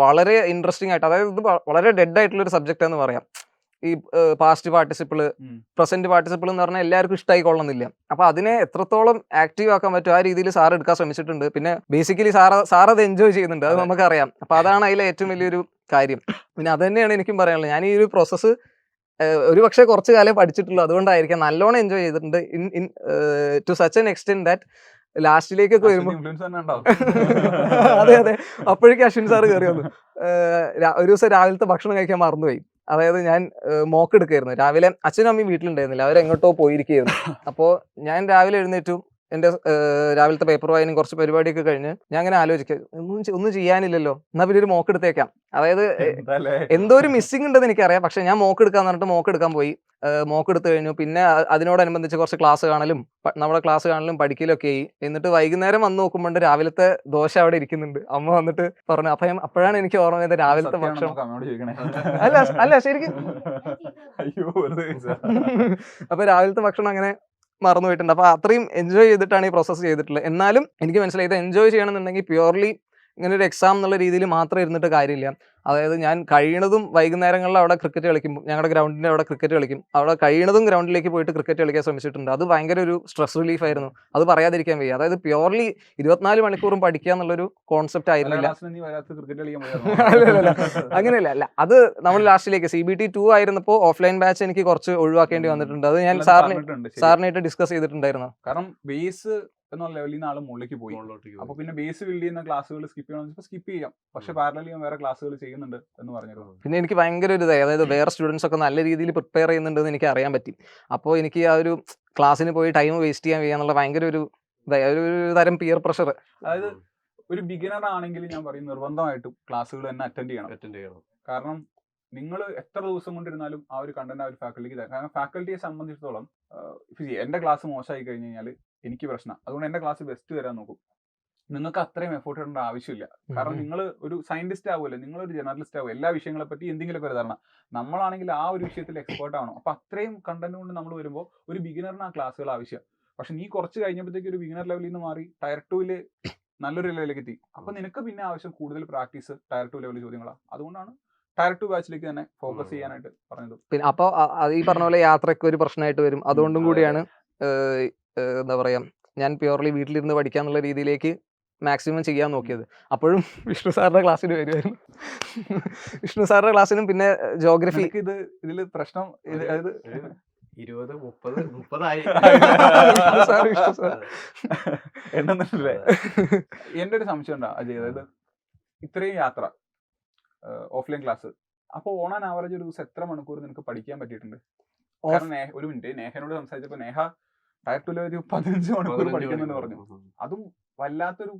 വളരെ ഇൻട്രസ്റ്റിംഗ് ആയിട്ട്, അതായത് ഇത് വളരെ ഡെഡ് ആയിട്ടുള്ള ഒരു സബ്ജക്റ്റ് എന്ന് പറയാം. ഈ പാസ്റ്റ് പാർട്ടിസിപ്പിള് പ്രസന്റ് പാർട്ടിസിപ്പിൾ എന്ന് പറഞ്ഞാൽ എല്ലാവർക്കും ഇഷ്ടമായിക്കൊള്ളുന്നില്ല. അപ്പൊ അതിനെ എത്രത്തോളം ആക്റ്റീവ് ആക്കാൻ പറ്റും ആ രീതിയിൽ സാർ എടുക്കാൻ ശ്രമിച്ചിട്ടുണ്ട്. പിന്നെ ബേസിക്കലി സാർ അത് എൻജോയ് ചെയ്യുന്നുണ്ട്, അത് നമുക്കറിയാം. അപ്പൊ അതാണ് അതിലെ ഏറ്റവും വലിയൊരു കാര്യം. പിന്നെ അത് തന്നെയാണ് എനിക്കും പറയാനുള്ളത്. ഞാൻ ഈ ഒരു പ്രോസസ്സ് ഒരു പക്ഷേ കുറച്ച് കാലം പഠിച്ചിട്ടുള്ളൂ, അതുകൊണ്ടായിരിക്കാം നല്ലോണം എൻജോയ് ചെയ്തിട്ടുണ്ട്. To such an extent that ലാസ്റ്റിലേക്കൊക്കെ വരുമ്പോൾ അതെ അപ്പോഴേക്കും അശ്വിൻ സാർ കയറി വന്നു. ഒരു ദിവസം രാവിലത്തെ ഭക്ഷണം കഴിക്കാൻ മറന്നുപോയി. അതായത് ഞാൻ മോക്ക് എടുക്കായിരുന്നു. രാവിലെ അച്ഛനും അമ്മയും വീട്ടിലുണ്ടായിരുന്നില്ല, അവരെങ്ങോട്ടോ പോയിരിക്കുകയായിരുന്നു. അപ്പോൾ ഞാൻ രാവിലെ എഴുന്നേറ്റു. എൻ്റെ രാവിലത്തെ പേപ്പർ വായനയും കുറച്ച് പരിപാടിയൊക്കെ കഴിഞ്ഞ് ഞാൻ അങ്ങനെ ആലോചിക്കുക, ഒന്നും ചെയ്യാനില്ലല്ലോ, എന്നാൽ പിന്നെ ഒരു മോക്ക് എടുത്തേക്കാം. അതായത് എന്തോ ഒരു മിസ്സിംഗ് ഉണ്ടെന്ന് എനിക്കറിയാം. പക്ഷെ ഞാൻ മോക്ക് എടുക്കാന്ന് പറഞ്ഞിട്ട് മോക്ക് എടുക്കാൻ പോയി. മോക്ക് എടുത്തു കഴിഞ്ഞു. പിന്നെ അതിനോടനുബന്ധിച്ച് കുറച്ച് ക്ലാസ് കാണലും പഠിക്കലൊക്കെ ആയി. എന്നിട്ട് വൈകുന്നേരം വന്ന് നോക്കുമ്പോൾ രാവിലത്തെ ദോശ അവിടെ ഇരിക്കുന്നുണ്ട്. അമ്മ വന്നിട്ട് പറഞ്ഞു. അപ്പോഴാണ് എനിക്ക് ഓർമ്മ ചെയ്തത് രാവിലത്തെ ഭക്ഷണം അല്ല ശരിക്കും. അപ്പൊ രാവിലത്തെ ഭക്ഷണം അങ്ങനെ മറന്നു പോയിട്ടുണ്ട്. അപ്പൊ അത്രയും എൻജോയ് ചെയ്തിട്ടാണ് ഈ പ്രോസസ്സ് ചെയ്തിട്ടുള്ളത്. എന്നാലും എനിക്ക് മനസ്സിലായി ഇത് എൻജോയ് ചെയ്യണമെന്നുണ്ടെങ്കിൽ പ്യുവർലി ഇങ്ങനെ ഒരു എക്സാം എന്നുള്ള രീതിയിൽ മാത്രം ഇരുന്നിട്ട് കാര്യമില്ല. അതായത് ഞാൻ കഴിയണതും വൈകുന്നേരങ്ങളിൽ അവിടെ ക്രിക്കറ്റ് കളിക്കും, ഞങ്ങളുടെ ഗ്രൗണ്ടിൻ്റെ അവിടെ ക്രിക്കറ്റ് കളിക്കും. അവിടെ കഴിയണതും ഗ്രൗണ്ടിലേക്ക് പോയിട്ട് ക്രിക്കറ്റ് കളിക്കാൻ ശ്രമിച്ചിട്ടുണ്ട്. അത് ഭയങ്കര ഒരു സ്ട്രെസ് റിലീഫ് ആയിരുന്നു, അത് പറയാതിരിക്കാൻ വയ്യ. അതായത് പ്യുവർലി 24 മണിക്കൂറും പഠിക്കുക എന്നുള്ളൊരു കോൺസെപ്റ്റ് ആയിരുന്നില്ല. അങ്ങനെയല്ല, അല്ല അത് നമ്മൾ ലാസ്റ്റിലേക്ക് CBT2 ആയിരുന്നപ്പോൾ ഓഫ്ലൈൻ ബാച്ച് എനിക്ക് കുറച്ച് ഒഴിവാക്കേണ്ടി വന്നിട്ടുണ്ട്. അത് ഞാൻ സാറിനായിട്ട് ഡിസ്കസ് ചെയ്തിട്ടുണ്ടായിരുന്നു. കാരണം ബേസ് എന്നുള്ള ലെവലിൽ നിന്ന് ആൾ മുകളിലേക്ക് പോയി. അപ്പൊ പിന്നെ ബേസ് ബിൽഡ് ചെയ്യുന്ന ക്ലാസ്സുകൾ സ്കിപ്പ് ചെയ്യണമെന്ന് സ്കിപ്പ് ചെയ്യാം. പക്ഷെ പാരലലി ഞാൻ വേറെ ക്ലാസ്സുകൾ ചെയ്യുന്നുണ്ട് എന്ന് പറഞ്ഞിരുന്നു. പിന്നെ എനിക്ക് ഭയങ്കര ഒരു ഇതായി, അതായത് വേറെ സ്റ്റുഡൻസ് ഒക്കെ നല്ല രീതിയിൽ പ്രിപ്പയർ ചെയ്യുന്നുണ്ടെന്ന് എനിക്ക് അറിയാൻ പറ്റി. അപ്പോൾ എനിക്ക് ആ ഒരു ക്ലാസ്സിന് പോയി ടൈം വേസ്റ്റ് ചെയ്യാൻ വയ്യാന്നുള്ള ഭയങ്കര ഒരു തരം പിയർ പ്രഷർ. അതായത് ഒരു ബിഗിനർ ആണെങ്കിൽ ഞാൻ പറയും നിർബന്ധമായിട്ടും ക്ലാസ്സുകൾ തന്നെ അറ്റൻഡ് ചെയ്യണം. കാരണം നിങ്ങൾ എത്ര ദിവസം കൊണ്ടിരുന്നാലും ആ ഒരു കണ്ടന്റ് ആ ഒരു ഫാക്കൽറ്റിക്ക് തരാം. കാരണം ഫാക്കൽറ്റിയെ സംബന്ധിച്ചിടത്തോളം എൻ്റെ ക്ലാസ് മോശമായി കഴിഞ്ഞ് കഴിഞ്ഞാൽ എനിക്ക് പ്രശ്നം. അതുകൊണ്ട് എൻ്റെ ക്ലാസ് ബെസ്റ്റ് തരാൻ നോക്കും. നിങ്ങൾക്ക് അത്രയും എഫോർട്ട് ഇടേണ്ട ആവശ്യമില്ല. കാരണം നിങ്ങൾ ഒരു സയന്റിസ്റ്റ് ആവുമല്ലോ, നിങ്ങളൊരു ജേർണലിസ്റ്റ് ആവും, എല്ലാ വിഷയങ്ങളെ പറ്റി എന്തെങ്കിലുമൊക്കെ ഒരു ധാരണ. നമ്മളാണെങ്കിൽ ആ ഒരു വിഷയത്തിൽ എക്സ്പേർട്ട് ആവണം. അപ്പൊ അത്രയും കണ്ടന്റ് കൊണ്ട് നമ്മൾ വരുമ്പോൾ ഒരു ബിഗിനറിന് ആ ക്ലാസ്സുകൾ ആവശ്യം. പക്ഷെ നീ കുറച്ച് കഴിഞ്ഞപ്പോഴത്തേക്ക് ഒരു ബിഗിനർ ലെവലിൽ നിന്ന് മാറി ടയർ 2 നല്ലൊരു ലെവലിലേക്ക് എത്തി. അപ്പൊ നിനക്ക് പിന്നെ ആവശ്യം കൂടുതൽ പ്രാക്ടീസ് ടയർ 2 ലെവൽ ചോദ്യങ്ങളാണ്. അതുകൊണ്ടാണ് ടയർ 2 ബാച്ചിലേക്ക് തന്നെ ഫോക്കസ് ചെയ്യാനായിട്ട് പറഞ്ഞത്. പിന്നെ അപ്പോൾ ഈ പറഞ്ഞ പോലെ യാത്രയ്ക്ക് ഒരു പ്രശ്നമായിട്ട് വരും. അതുകൊണ്ടും കൂടിയാണ് എന്താ പറയാ, ഞാൻ പ്യൂർലി വീട്ടിലിരുന്ന് പഠിക്കാന്നുള്ള രീതിയിലേക്ക് മാക്സിമം ചെയ്യാൻ നോക്കിയത്. അപ്പോഴും വിഷ്ണു സാറിന്റെ ക്ലാസ്സിന് വരുമായിരുന്നു. വിഷ്ണു സാറിന്റെ ക്ലാസ്സിനും പിന്നെ ജോഗ്രഫി. ഇതില് പ്രശ്നം അതായത് 20-30 ആയി. എന്റെ ഒരു സംശയം ഉണ്ടാ അജയ്, അതായത് ഇത്രയും യാത്ര, ഓഫ്ലൈൻ ക്ലാസ്, അപ്പൊ ഓൺ ആൻ ആവറേജ് ഒരു ദിവസം എത്ര മണിക്കൂർ നിനക്ക് പഠിക്കാൻ പറ്റിയിട്ടുണ്ട്? കാരണം ഒരു മിനിറ്റ്, നേഹനോട് സംസാരിച്ചപ്പോ നേഹ ടയർ 2 ഒരു 15 മണിക്കൂർ പഠിക്കുന്നെന്ന് പറഞ്ഞു. അതും വല്ലാത്തൊരു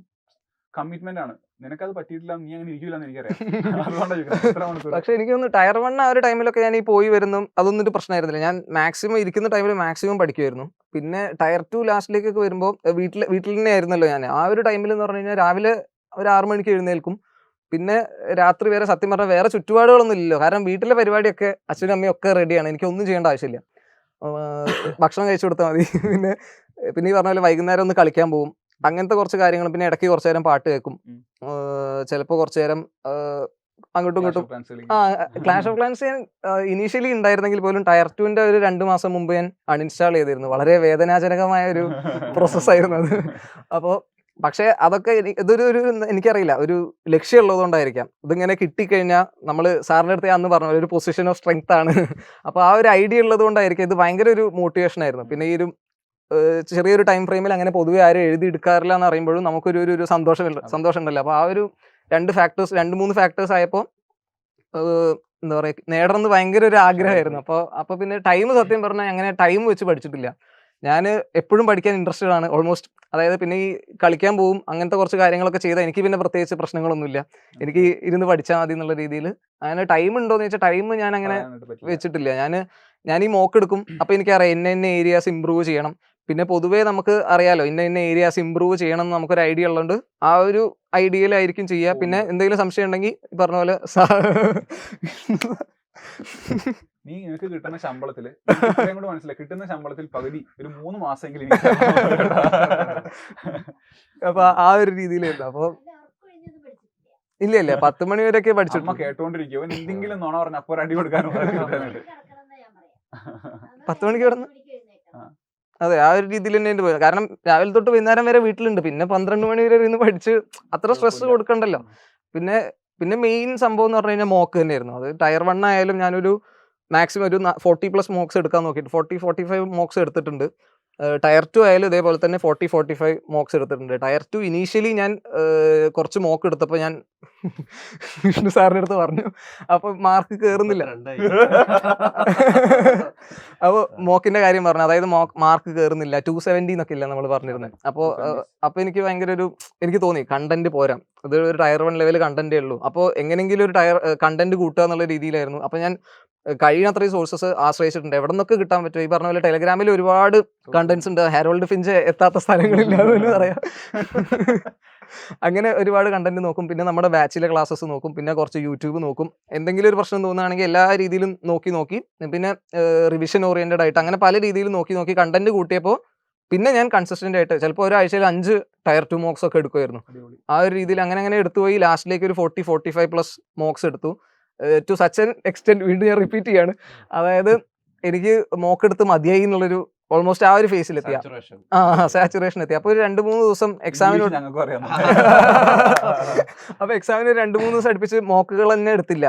കമ്മിറ്റ്മെന്റ് ആണ്. നിനക്കത് പറ്റിയിട്ടില്ല, നീ അങ്ങനെ ഇരിക്കില്ലെന്ന് എനിക്കറിയാം. അതുകൊണ്ടാണ്. പക്ഷെ എനിക്കൊന്ന് ടയർ 1 ആ ഒരു ടൈമിലൊക്കെ ഞാൻ ഈ പോയി വരുന്നു, അതൊന്നും ഒരു പ്രശ്നമായിരുന്നില്ല. ഞാൻ മാക്സിമം ഇരിക്കുന്ന ടൈമിൽ മാക്സിമം പഠിക്കുമായിരുന്നു. പിന്നെ ടയർ 2 ലാസ്റ്റിലേക്കൊക്കെ വരുമ്പോൾ വീട്ടിൽ തന്നെ ആയിരുന്നല്ലോ ഞാൻ. ആ ഒരു ടൈമിൽ എന്ന് പറഞ്ഞു കഴിഞ്ഞാൽ രാവിലെ ഒരു 6 മണിക്ക് എഴുന്നേൽക്കും. പിന്നെ രാത്രി വരെ സത്യം പറഞ്ഞാൽ വേറെ ചുറ്റുപാടുകളൊന്നും ഇല്ലല്ലോ. കാരണം വീട്ടിലെ പരിപാടിയൊക്കെ അച്ഛനും അമ്മയും ഒക്കെ റെഡിയാണ്, എനിക്കൊന്നും ചെയ്യേണ്ട ആവശ്യമില്ല. ഭക്ഷണം കഴിച്ചു കൊടുത്താൽ മതി. പിന്നെ ഈ പറഞ്ഞ പോലെ വൈകുന്നേരം ഒന്ന് കളിക്കാൻ പോകും, അങ്ങനത്തെ കുറച്ച് കാര്യങ്ങൾ. പിന്നെ ഇടയ്ക്ക് കുറച്ചു നേരം പാട്ട് കേൾക്കും, ചിലപ്പോൾ കുറച്ചു നേരം അങ്ങോട്ടും ഇങ്ങോട്ടും. ക്ലാഷ് ഓഫ് ക്ലാൻസ് ഞാൻ ഇനീഷ്യലി ഉണ്ടായിരുന്നെങ്കിൽ പോലും ടയർ 2 ഒരു 2 മാസം മുമ്പ് ഞാൻ അൺഇൻസ്റ്റാൾ ചെയ്തിരുന്നു. വളരെ വേദനാജനകമായ ഒരു പ്രോസസ്സായിരുന്നു അത്. അപ്പോൾ പക്ഷെ അതൊക്കെ ഇതൊരു എനിക്കറിയില്ല, ഒരു ലക്ഷ്യമുള്ളതുകൊണ്ടായിരിക്കാം. ഇതിങ്ങനെ കിട്ടിക്കഴിഞ്ഞാൽ നമ്മൾ സാറിൻ്റെ അടുത്ത് അന്ന് പറഞ്ഞ ഒരു പൊസിഷൻ ഓഫ് സ്ട്രെങ്ത് ആണ്. അപ്പോൾ ആ ഒരു ഐഡിയ ഉള്ളത് കൊണ്ടായിരിക്കും ഇത് ഭയങ്കര ഒരു മോട്ടിവേഷൻ ആയിരുന്നു. പിന്നെ ഈ ഒരു ചെറിയൊരു ടൈം ഫ്രെയിമിൽ അങ്ങനെ പൊതുവെ ആരും എഴുതി എടുക്കാറില്ല എന്ന് അറിയുമ്പോഴും നമുക്കൊരു സന്തോഷം ഉണ്ടല്ലോ. അപ്പോൾ ആ ഒരു 2-3 ഫാക്ടേഴ്സ് ആയപ്പോൾ എന്താ പറയുക, നേടണമെന്ന് ഭയങ്കര ഒരു ആഗ്രഹമായിരുന്നു. അപ്പോൾ പിന്നെ ടൈം സത്യം പറഞ്ഞാൽ അങ്ങനെ ടൈം വെച്ച് പഠിച്ചിട്ടില്ല. ഞാൻ എപ്പോഴും പഠിക്കാൻ ഇൻട്രസ്റ്റഡ് ആണ് ഓൾമോസ്റ്റ്. അതായത് പിന്നെ ഈ കളിക്കാൻ പോവും, അങ്ങനത്തെ കുറച്ച് കാര്യങ്ങളൊക്കെ ചെയ്താൽ എനിക്ക് പിന്നെ പ്രത്യേകിച്ച് പ്രശ്നങ്ങളൊന്നുമില്ല. എനിക്ക് ഇരുന്ന് പഠിച്ചാൽ മതി എന്നുള്ള രീതിയിൽ. അങ്ങനെ ടൈം ഉണ്ടോയെന്ന് വെച്ചാൽ ടൈം ഞാൻ അങ്ങനെ വെച്ചിട്ടില്ല. ഞാൻ ഈ മോക്ക് എടുക്കും. അപ്പോൾ എനിക്കറിയാം ഇന്ന ഏരിയാസ് ഇമ്പ്രൂവ് ചെയ്യണം. പിന്നെ പൊതുവേ നമുക്ക് അറിയാലോ ഇന്ന ഏരിയാസ് ഇമ്പ്രൂവ് ചെയ്യണം എന്ന് നമുക്കൊരു ഐഡിയ ഉള്ളതുകൊണ്ട് ആ ഒരു ഐഡിയയിലായിരിക്കും ചെയ്യുക. പിന്നെ എന്തെങ്കിലും സംശയം ഉണ്ടെങ്കിൽ പറഞ്ഞ പോലെ നീ നിനക്ക് കിട്ടുന്ന ശമ്പളത്തില് കൂടെ മനസ്സിലായി, കിട്ടുന്ന ശമ്പളത്തിൽ പകുതി ഒരു 3 മാസമെങ്കിലും അപ്പൊ ആ ഒരു രീതിയിലായിരുന്നു. അപ്പൊ ഇല്ല 10 മണി വരെയൊക്കെ പഠിച്ചു. കേട്ടോണ്ടിരിക്കും എന്തെങ്കിലും നോണ പറഞ്ഞ അപ്പൊ അടി കൊടുക്കാനും 10 മണിക്ക് കിടന്ന്. അതെ, ആ ഒരു രീതിയിൽ തന്നെ പോയി. കാരണം രാവിലെ തൊട്ട് വൈകുന്നേരം വരെ വീട്ടിലുണ്ട്. പിന്നെ 12 മണി വരെ ഇരുന്ന് പഠിച്ച് അത്ര സ്ട്രെസ് കൊടുക്കണ്ടല്ലോ. പിന്നെ മെയിൻ സംഭവം എന്ന് പറഞ്ഞു കഴിഞ്ഞാൽ മോക്ക് തന്നെയായിരുന്നു. അത് ടയർ 1 ആയാലും ഞാനൊരു മാക്സിമം ഒരു 40+ മോക്സ് എടുക്കാൻ നോക്കിയിട്ട് 40-45 മോക്സ് എടുത്തിട്ടുണ്ട്. ടയർ 2 ആയാലും ഇതേപോലെ തന്നെ 40-45 മോക്സ് എടുത്തിട്ടുണ്ട്. ടയർ 2 ഇനീഷ്യലി ഞാൻ കുറച്ച് മോക്ക് എടുത്തപ്പോൾ ഞാൻ വിഷ്ണു സാറിൻ്റെ അടുത്ത് പറഞ്ഞു, അപ്പോൾ മാർക്ക് കയറുന്നില്ല. അപ്പോൾ മോക്കിന്റെ കാര്യം പറഞ്ഞു, അതായത് മാർക്ക് കയറുന്നില്ല, 270 എന്നൊക്കെ ഇല്ല നമ്മൾ പറഞ്ഞിരുന്നത്. അപ്പോൾ എനിക്ക് ഭയങ്കര എനിക്ക് തോന്നി കണ്ടന്റ് പോരാ, ഇത് ഒരു ടയർ 1 ലെവൽ കണ്ടന്റേ ഉള്ളൂ. അപ്പോൾ എങ്ങനെയെങ്കിലും ഒരു കണ്ടന്റ് കൂട്ടുക എന്നുള്ള രീതിയിലായിരുന്നു. അപ്പോൾ ഞാൻ കഴിയുന്നത്രയും സോഴ്സസ് ആശ്രയിച്ചിട്ടുണ്ട്, എവിടെ നിന്നൊക്കെ കിട്ടാൻ പറ്റും. ഈ പറഞ്ഞ പോലെ ടെലഗ്രാമിൽ ഒരുപാട് കണ്ടന്റ്സ് ഉണ്ട്, ഹാരോൾഡ് ഫിഞ്ച് എത്താത്ത സ്ഥലങ്ങളില്ല എന്ന് പറയാം. അങ്ങനെ ഒരുപാട് കണ്ടന്റ് നോക്കും. പിന്നെ നമ്മുടെ ബാച്ചിലെ ക്ലാസ്സസ് നോക്കും. പിന്നെ കുറച്ച് യൂട്യൂബ് നോക്കും. എന്തെങ്കിലും ഒരു പ്രശ്നം തോന്നുകയാണെങ്കിൽ എല്ലാ രീതിയിലും നോക്കി പിന്നെ റിവിഷൻ ഓറിയന്റഡ് ആയിട്ട് അങ്ങനെ പല രീതിയിൽ നോക്കി കണ്ടന്റ് കൂട്ടിയപ്പോൾ പിന്നെ ഞാൻ കൺസിസ്റ്റന്റ് ആയിട്ട് ചിലപ്പോൾ ഒരാഴ്ചയിൽ 5 ടയർ 2 മോക്സ് ഒക്കെ എടുക്കുമായിരുന്നു. ആ ഒരു രീതിയിൽ അങ്ങനെ എടുത്തുപോയി. ലാസ്റ്റിലേക്ക് ഒരു 40-45+ മോക്സ് എടുത്തു. ടു സച്ച് ആൻ എക്സ്റ്റെന്റ്, വീണ്ടും ഞാൻ റിപ്പീറ്റ് ചെയ്യാണ്, അതായത് എനിക്ക് മോക്ക് എടുത്ത് മതിയായി എന്നുള്ളൊരു ഓൾമോസ്റ്റ് ആ ഒരു ഫേസിലെത്തിയ സാച്ചുറേഷൻ എത്തി. അപ്പോൾ ഒരു 2-3 ദിവസം എക്സാമിന് അപ്പോൾ എക്സാമിന് 2-3 ദിവസം അടുപ്പിച്ച് മോക്കുകൾ തന്നെ എടുത്തില്ല.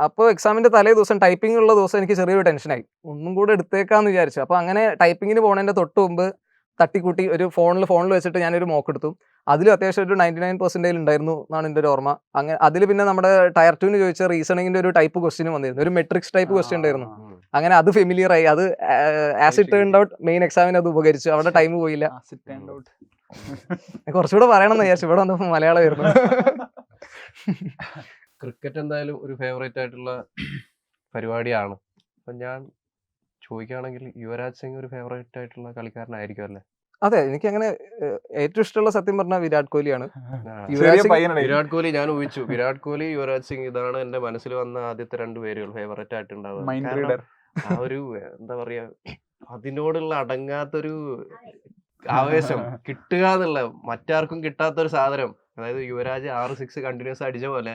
അപ്പോൾ എക്സാമിന്റെ തലേ ദിവസം ടൈപ്പിംഗ് ഉള്ള ദിവസം എനിക്ക് ചെറിയൊരു ടെൻഷനായി, ഒന്നും കൂടെ എടുത്തേക്കാന്ന് വിചാരിച്ചു. അപ്പോൾ അങ്ങനെ ടൈപ്പിങ്ങിന് പോകുന്നതിന്റെ തൊട്ട് മുമ്പ് തട്ടിക്കൂട്ടി ഒരു ഫോണിൽ വെച്ചിട്ട് ഞാനൊരു മോക്ക് എടുത്തു. അതിലും അത്യാവശ്യം ഒരു 99% ഉണ്ടായിരുന്നു എന്നാണ് എൻ്റെ ഒരു ഓർമ്മ. അങ്ങനെ അതിൽ പിന്നെ നമ്മുടെ ടയർ 2 ചോദിച്ച റീസണിങ്ങിന്റെ ഒരു ടൈപ്പ് ക്വസ്റ്റ്യൻ വന്നിരുന്നു, ഒരു മെട്രിക്സ് ടൈപ്പ് ക്വസ്റ്റ്യൻ ഉണ്ടായിരുന്നു. അങ്ങനെ അത് ഫെമിലിയർ ആയി. അത് as it turned out main എക്സാമിന് അത് ഉപകരിച്ചു. അവിടെ ടൈം പോയില്ല. കുറച്ചുകൂടെ പറയണം എന്ന് വിചാരിച്ചു, ഇവിടെ വന്നപ്പോൾ മലയാളമായിരുന്നു. ക്രിക്കറ്റ് എന്തായാലും ഒരു ഫേവറേറ്റ് ആയിട്ടുള്ള പരിപാടിയാണ്. അപ്പം ഞാൻ ചോദിക്കുകയാണെങ്കിൽ യുവരാജ് സിംഗ് ഒരു ഫേവറേറ്റ് ആയിട്ടുള്ള കളിക്കാരനായിരിക്കും അല്ലേ? അതെ, എനിക്ക് അങ്ങനെ ഏറ്റവും ഇഷ്ടമുള്ള സത്യം പറഞ്ഞാൽ വിരാട് കോഹ്ലിയാണ്. ചെറിയ പയ്യനാണ്. വിരാട് കോഹ്ലി ഞാൻ ഊഹിച്ചു. വിരാട് കോഹ്ലി, യുവരാജ് സിംഗ്, ഇതാണ് എന്റെ മനസ്സിൽ വന്ന ആദ്യത്തെ 2 പേരുകൾ ഫേവറേറ്റ് ആയിട്ടുണ്ടാവുക. മൈൻഡ് കാരണം റീഡർ. ആ ഒരു എന്താ പറയാ, അതിനോടുള്ള അടങ്ങാത്തൊരു ആവേശം കിട്ടുക എന്നുള്ള, മറ്റാർക്കും കിട്ടാത്തൊരു സാധനം. അതായത് യുവരാജ് 6 6 കണ്ടിന്യൂസ് അടിച്ച പോലെ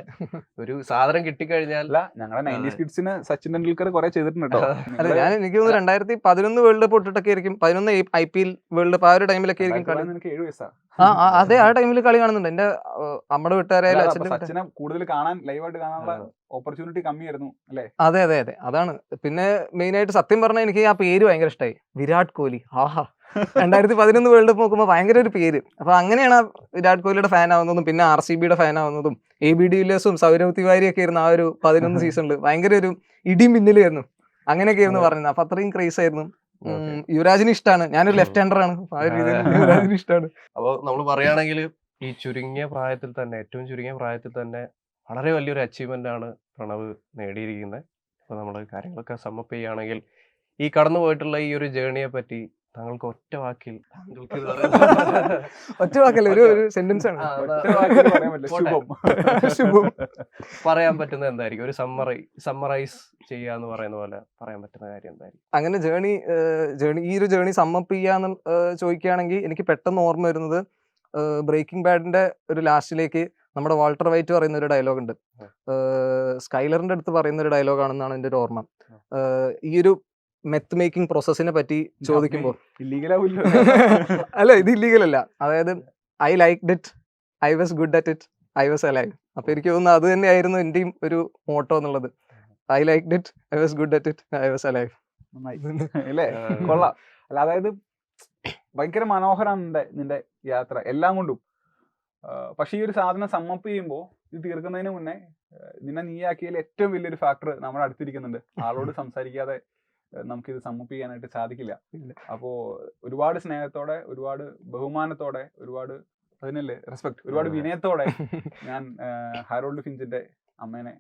ഒരു സാധനം കിട്ടിക്കഴിഞ്ഞാൽ അല്ല, ഞങ്ങളെ 90s കിഡ്സിന് സച്ചിൻ ടെണ്ടുൽക്കർ കുറെ ചെയ്തിട്ടുണ്ട് കേട്ടോ. അല്ല, എനിക്ക് തോന്നുന്നു 2011 വേൾഡ് കപ്പ് തൊട്ടിട്ടൊക്കെ ആയിരിക്കും, 11 IPL വേൾഡ് കപ്പ് ആ ഒരു ടൈമിലൊക്കെ ആയിരിക്കും കളി. നിനക്ക് 7 വയസ്സാ. അതെ, ആ ടൈമിൽ കളി കാണുന്നുണ്ട്. എന്റെ നമ്മുടെ വീട്ടുകാരായാലും അച്ഛൻ്റെ സച്ചിനെ കൂടുതൽ കാണാൻ, ലൈവായിട്ട് കാണാനുള്ള ഓപ്പർച്യൂണിറ്റി കമ്മിയായിരുന്നു അല്ലേ? അതെ അതെ അതെ, അതാണ്. പിന്നെ മെയിൻ ആയിട്ട് സത്യം പറഞ്ഞാൽ എനിക്ക് ആ പേര് ഭയങ്കര ഇഷ്ടമായി, വിരാട് കോഹ്ലി. ആഹാ, 2011 വേൾഡ് കപ്പ് നോക്കുമ്പോൾ ഭയങ്കര ഒരു പേര്. അപ്പൊ അങ്ങനെയാണ് ആ വിരാട് കോഹ്ലിയുടെ ഫാൻ ആവുന്നതും പിന്നെ RCBയുടെ ഫാൻ ആവുന്നതും. AB de Villiers സൗരവ് തിവാരിയൊക്കെ ആയിരുന്നു ആ ഒരു 11 സീസണിൽ ഭയങ്കര ഒരു ഇടിമിന്നലായിരുന്നു. അങ്ങനെയൊക്കെ ആയിരുന്നു പറയുന്നത്. അപ്പൊ അത്രയും ക്രേസ് ആയിരുന്നു. യുവരാജിന് ഇഷ്ടമാണ്, ഞാനൊരു ലെഫ്റ്റ് ഹാൻഡർ ആണ്, ആ ഒരു രീതിയിൽ യുവരാജിന് ഇഷ്ടമാണ്. അപ്പോൾ നമ്മൾ പറയുകയാണെങ്കിൽ ഈ ചുരുങ്ങിയ പ്രായത്തിൽ തന്നെ, ഏറ്റവും ചുരുങ്ങിയ പ്രായത്തിൽ തന്നെ വളരെ വലിയൊരു അച്ചീവ്മെന്റ് ആണ് പ്രണവ് നേടിയിരിക്കുന്നത്. അപ്പോൾ നമ്മൾ കാര്യങ്ങളൊക്കെ സമ്മപ്പ് ചെയ്യുകയാണെങ്കിൽ ഈ കടന്നു പോയിട്ടുള്ള ഈ ഒരു ജേണിയെ പറ്റി താങ്കൾക്ക് ഒറ്റ വാക്കിൽ ഒറ്റ വാക്കല്ല, ഒരു സെന്റൻസ് ആണ് പറയാൻ പറ്റുന്നത് എന്തായിരിക്കും? ഒരു സമ്മറൈസ് ചെയ്യാന്ന് പറയുന്ന പോലെ പറയാൻ പറ്റുന്ന കാര്യം എന്തായിരിക്കും? അങ്ങനെ ഈ ഒരു ജേണി സമ്മപ്പ് ചെയ്യാന്ന് ചോദിക്കുകയാണെങ്കിൽ എനിക്ക് പെട്ടെന്ന് ഓർമ്മ വരുന്നത് ബ്രേക്കിംഗ് ബാഡിന്റെ ഒരു ലാസ്റ്റിലേക്ക് നമ്മുടെ വാൾട്ടർ വൈറ്റ് പറയുന്ന ഒരു ഡയലോഗ് ഉണ്ട്. സ്കൈലറിന്റെ അടുത്ത് പറയുന്ന ഒരു ഡയലോഗ് ആണെന്നാണ് എൻ്റെ ഒരു ഓർമ്മ. ഈ ഒരു മെത്ത് മേക്കിംഗ് പ്രോസസ്സിനെ പറ്റി ചോദിക്കുമ്പോൾ അല്ല, ഇത് ഇല്ലീഗൽ അല്ല. അതായത് I liked it, I was good at it, I was alive. അപ്പൊ എനിക്ക് തോന്നുന്നു അത് തന്നെയായിരുന്നു എന്റെയും ഒരു മോട്ടോ എന്നുള്ളത്. I liked it, I was good at it, I was alive. അല്ലേ? കൊള്ളാം. അല്ല, അതായത് ഭയങ്കര മനോഹരമാണ് നിന്റെ യാത്ര എല്ലാം കൊണ്ടും. പക്ഷെ ഈ ഒരു സാധനം സമ്മപ്പ് ചെയ്യുമ്പോൾ ഇത് തീർക്കുന്നതിന് മുന്നേ നിന്നെ നീയാക്കിയതിൽ ഏറ്റവും വലിയൊരു ഫാക്ടർ നമ്മുടെ അടുത്തിരിക്കുന്നുണ്ട്. ആളോട് സംസാരിക്കാതെ നമുക്കിത് സമ്മപ്പ് ചെയ്യാനായിട്ട് സാധിക്കില്ല. അപ്പോ ഒരുപാട് സ്നേഹത്തോടെ, ഒരുപാട് ബഹുമാനത്തോടെ, ഒരുപാട് അതിനല്ലേ റെസ്പെക്ട്, ഒരുപാട് വിനയത്തോടെ ഞാൻ ഹാരോൾഡ് ഫിഞ്ചിന്റെ അമ്മേനെ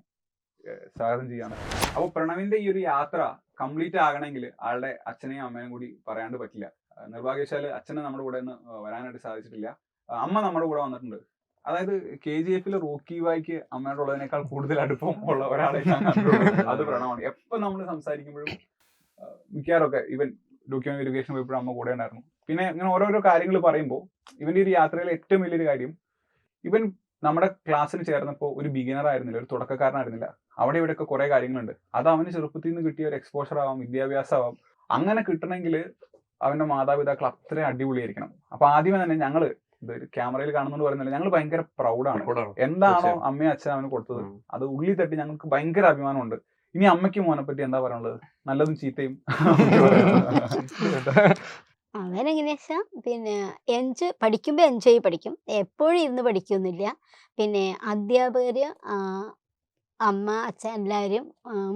സ്വാഗതം ചെയ്യാണ്. അപ്പോൾ പ്രണവിന്റെ ഈ ഒരു യാത്ര കംപ്ലീറ്റ് ആകണമെങ്കിൽ ആളുടെ അച്ഛനെയും അമ്മേനും കൂടി പറയാണ്ട് പറ്റില്ല. നിർഭാഗ്യവശാല് അച്ഛനെ നമ്മുടെ കൂടെ ഒന്ന് വരാനായിട്ട് സാധിച്ചിട്ടില്ല. അമ്മ നമ്മുടെ കൂടെ വന്നിട്ടുണ്ട്. അതായത് KGF റോക്കി ബായ്ക്ക് അമ്മയോടുള്ളതിനേക്കാൾ കൂടുതൽ അടുപ്പം ഉള്ള ഒരാളെ ഞാൻ കണ്ടിട്ടുള്ളൂ. അത് പ്രണവാണ്. എപ്പോൾ നമ്മൾ സംസാരിക്കുമ്പോഴും മിക്കവാറൊക്കെ ഈവൻ ഡോക്യുമെന്റ് വെരിഫിക്കേഷൻ പോയപ്പോഴും അമ്മ കൂടെ ഉണ്ടായിരുന്നു. പിന്നെ ഇങ്ങനെ ഓരോരോ കാര്യങ്ങൾ പറയുമ്പോൾ ഇവന്റെ ഒരു യാത്രയിലെ ഏറ്റവും വലിയൊരു കാര്യം, ഇവൻ നമ്മുടെ ക്ലാസ്സിൽ ചേർന്നപ്പോൾ ഒരു ബിഗിനർ ആയിരുന്നില്ല, ഒരു തുടക്കക്കാരനായിരുന്നില്ല. അവിടെ ഇവിടെയൊക്കെ കുറെ കാര്യങ്ങളുണ്ട്. അത് അവന് ചെറുപ്പത്തിൽ നിന്ന് കിട്ടിയ ഒരു എക്സ്പോഷർ ആവാം, വിദ്യാഭ്യാസം ആവാം. അങ്ങനെ കിട്ടണമെങ്കിൽ അവന്റെ മാതാപിതാക്കൾ അത്രയും അടിപൊളിയായിരിക്കണം. അപ്പൊ ആദ്യമേ തന്നെ ഞങ്ങള് ഇത് ക്യാമറയിൽ കാണുന്നു പറയുന്നില്ല, ഞങ്ങൾ ഭയങ്കര പ്രൗഡാണ്. എന്താണോ അമ്മയും അച്ഛനും അവന് കൊടുത്തത് അത് ഉള്ളിൽ തട്ടി ഞങ്ങൾക്ക് ഭയങ്കര അഭിമാനമുണ്ട്. ഇനി അമ്മയ്ക്ക് മോനെ പറ്റി എന്താ പറയാനുള്ളത്? നല്ലതും ചീത്തയും. അവനെങ്ങനെയാ വെച്ചാൽ പിന്നെ പഠിക്കുമ്പോൾ എൻജോയ് പഠിക്കും, എപ്പോഴും ഇരുന്ന് പഠിക്കൊന്നുമില്ല. പിന്നെ അധ്യാപകർ, അമ്മ, അച്ഛൻ എല്ലാവരും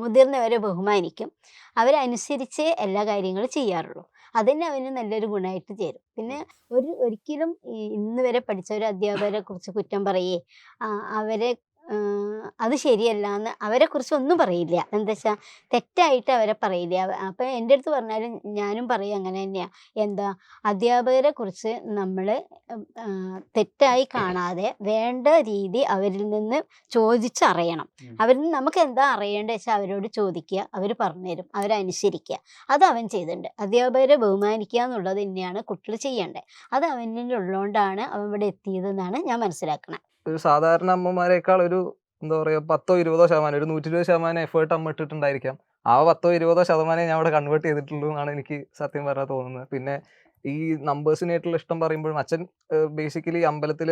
മുതിർന്നവരെ ബഹുമാനിക്കും. അവരനുസരിച്ച് എല്ലാ കാര്യങ്ങളും ചെയ്യാറുള്ളൂ. അതന്നെ അവന് നല്ലൊരു ഗുണമായിട്ട് ചേരും. പിന്നെ ഒരിക്കലും ഇന്ന് വരെ പഠിച്ച ഒരു അധ്യാപകരെ കുറിച്ച് കുറ്റം പറയേ അവരെ അത് ശരിയല്ല എന്ന് അവരെ കുറിച്ച് ഒന്നും പറയില്ല. എന്താ വെച്ചാൽ തെറ്റായിട്ട് അവരെ പറയില്ല. അപ്പം എൻ്റെ അടുത്ത് പറഞ്ഞാലും ഞാനും പറയും അങ്ങനെ തന്നെയാണ്. എന്താ, അധ്യാപകരെ കുറിച്ച് നമ്മൾ തെറ്റായി കാണാതെ വേണ്ട രീതി അവരിൽ നിന്ന് ചോദിച്ചറിയണം. അവരിൽ നിന്ന് നമുക്ക് എന്താ അറിയേണ്ടത് വെച്ചാൽ അവരോട് ചോദിക്കുക, അവർ പറഞ്ഞുതരും, അവരനുസരിക്കുക. അത് അവൻ ചെയ്തിട്ടുണ്ട്. അധ്യാപകരെ ബഹുമാനിക്കുക എന്നുള്ളത് തന്നെയാണ് കുട്ടികൾ ചെയ്യേണ്ടത്. അത് അവനിലുള്ളതുകൊണ്ടാണ് അവൻ ഇവിടെ എത്തിയതെന്നാണ് ഞാൻ മനസ്സിലാക്കണത്. ഒരു സാധാരണ അമ്മമാരെക്കാൾ ഒരു എന്താ പറയുക 10-20% ഒരു 120% എഫേർട്ട് അമ്മ ഇട്ടിട്ടുണ്ടായിരിക്കാം. ആ 10-20% ഞാൻ അവിടെ കൺവേർട്ട് ചെയ്തിട്ടുള്ളൂ എന്നാണ് എനിക്ക് സത്യം പറഞ്ഞാൽ തോന്നുന്നത്. പിന്നെ ഈ നമ്പേഴ്സിനായിട്ടുള്ള ഇഷ്ടം പറയുമ്പോഴും അച്ഛൻ ബേസിക്കലി അമ്പലത്തിൽ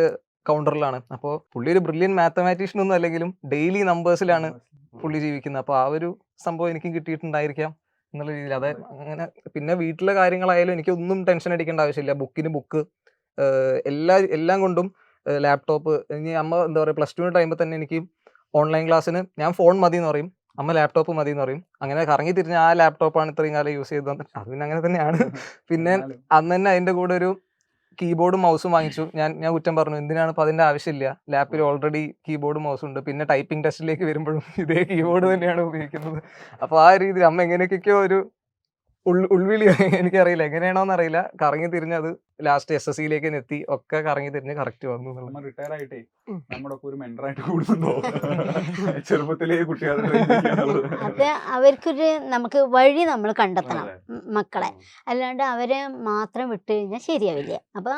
കൗണ്ടറിലാണ്. അപ്പോൾ പുള്ളി ഒരു ബ്രില്യൻ മാത്തമാറ്റീഷ്യൻ ഒന്നും അല്ലെങ്കിലും ഡെയിലി നമ്പേഴ്സിലാണ് പുള്ളി ജീവിക്കുന്നത്. അപ്പോൾ ആ ഒരു സംഭവം എനിക്കും കിട്ടിയിട്ടുണ്ടായിരിക്കാം എന്നുള്ള രീതിയിൽ. അതെ, അങ്ങനെ. പിന്നെ വീട്ടിലെ കാര്യങ്ങളായാലും എനിക്കൊന്നും ടെൻഷൻ അടിക്കേണ്ട ആവശ്യമില്ല. ബുക്കിന് ബുക്ക്, എല്ലാം കൊണ്ടും ലാപ്ടോപ്പ്. ഇനി അമ്മ എന്താ പറയുക, +2 ടൈമിൽ തന്നെ എനിക്ക് ഓൺലൈൻ ക്ലാസ്സിന് ഞാൻ ഫോൺ മതി എന്ന് പറയും, അമ്മ ലാപ്ടോപ്പ് മതി എന്ന് പറയും. അങ്ങനെ കറങ്ങി തിരിഞ്ഞ് ആ ലാപ്ടോപ്പാണ് ഇത്രയും കാലം യൂസ് ചെയ്ത് വന്നത്. അത് പിന്നെ അങ്ങനെ തന്നെയാണ്. പിന്നെ അന്ന് തന്നെ അതിൻ്റെ കൂടെ ഒരു കീബോർഡും മൗസും വാങ്ങിച്ചു. ഞാൻ കുറ്റം പറഞ്ഞു, എന്തിനാണ് ഇപ്പോൾ അതിൻ്റെ ആവശ്യമില്ല, ലാപ്പിൽ ഓൾറെഡി കീബോർഡും മൗസും ഉണ്ട്. പിന്നെ ടൈപ്പിംഗ് ടെസ്റ്റിലേക്ക് വരുമ്പോഴും ഇതേ കീബോർഡ് തന്നെയാണ് ഉപയോഗിക്കുന്നത്. അപ്പോൾ ആ രീതിയിൽ അമ്മ എങ്ങനെയൊക്കെയോ ഒരു ഉൾവിളി എനിക്കറിയില്ല, എങ്ങനെയാണോന്ന് അറിയില്ല, കറങ്ങി തിരിഞ്ഞത് ലാസ്റ്റ് SSC എത്തി ഒക്കെ കറങ്ങി തിരിഞ്ഞ് കറക്റ്റ് വന്നു എന്നുള്ളത്. നമ്മൾ റിട്ടയർ ആയിട്ടേ നമ്മുടെ ഒപ്പം ഒരു മെന്ററായിട്ട് കൂടുന്നുണ്ടോ? ചെറുപ്പത്തിലേ കുട്ടികളെ train ചെയ്യാന്നുള്ളത്. അത് അവർക്കൊരു നമുക്ക് വഴി നമ്മൾ കണ്ടെത്തണം അതെ. മക്കളെ, അല്ലാണ്ട് അവരെ മാത്രം വിട്ടു കഴിഞ്ഞാൽ ശരിയാവില്ല. അപ്പൊ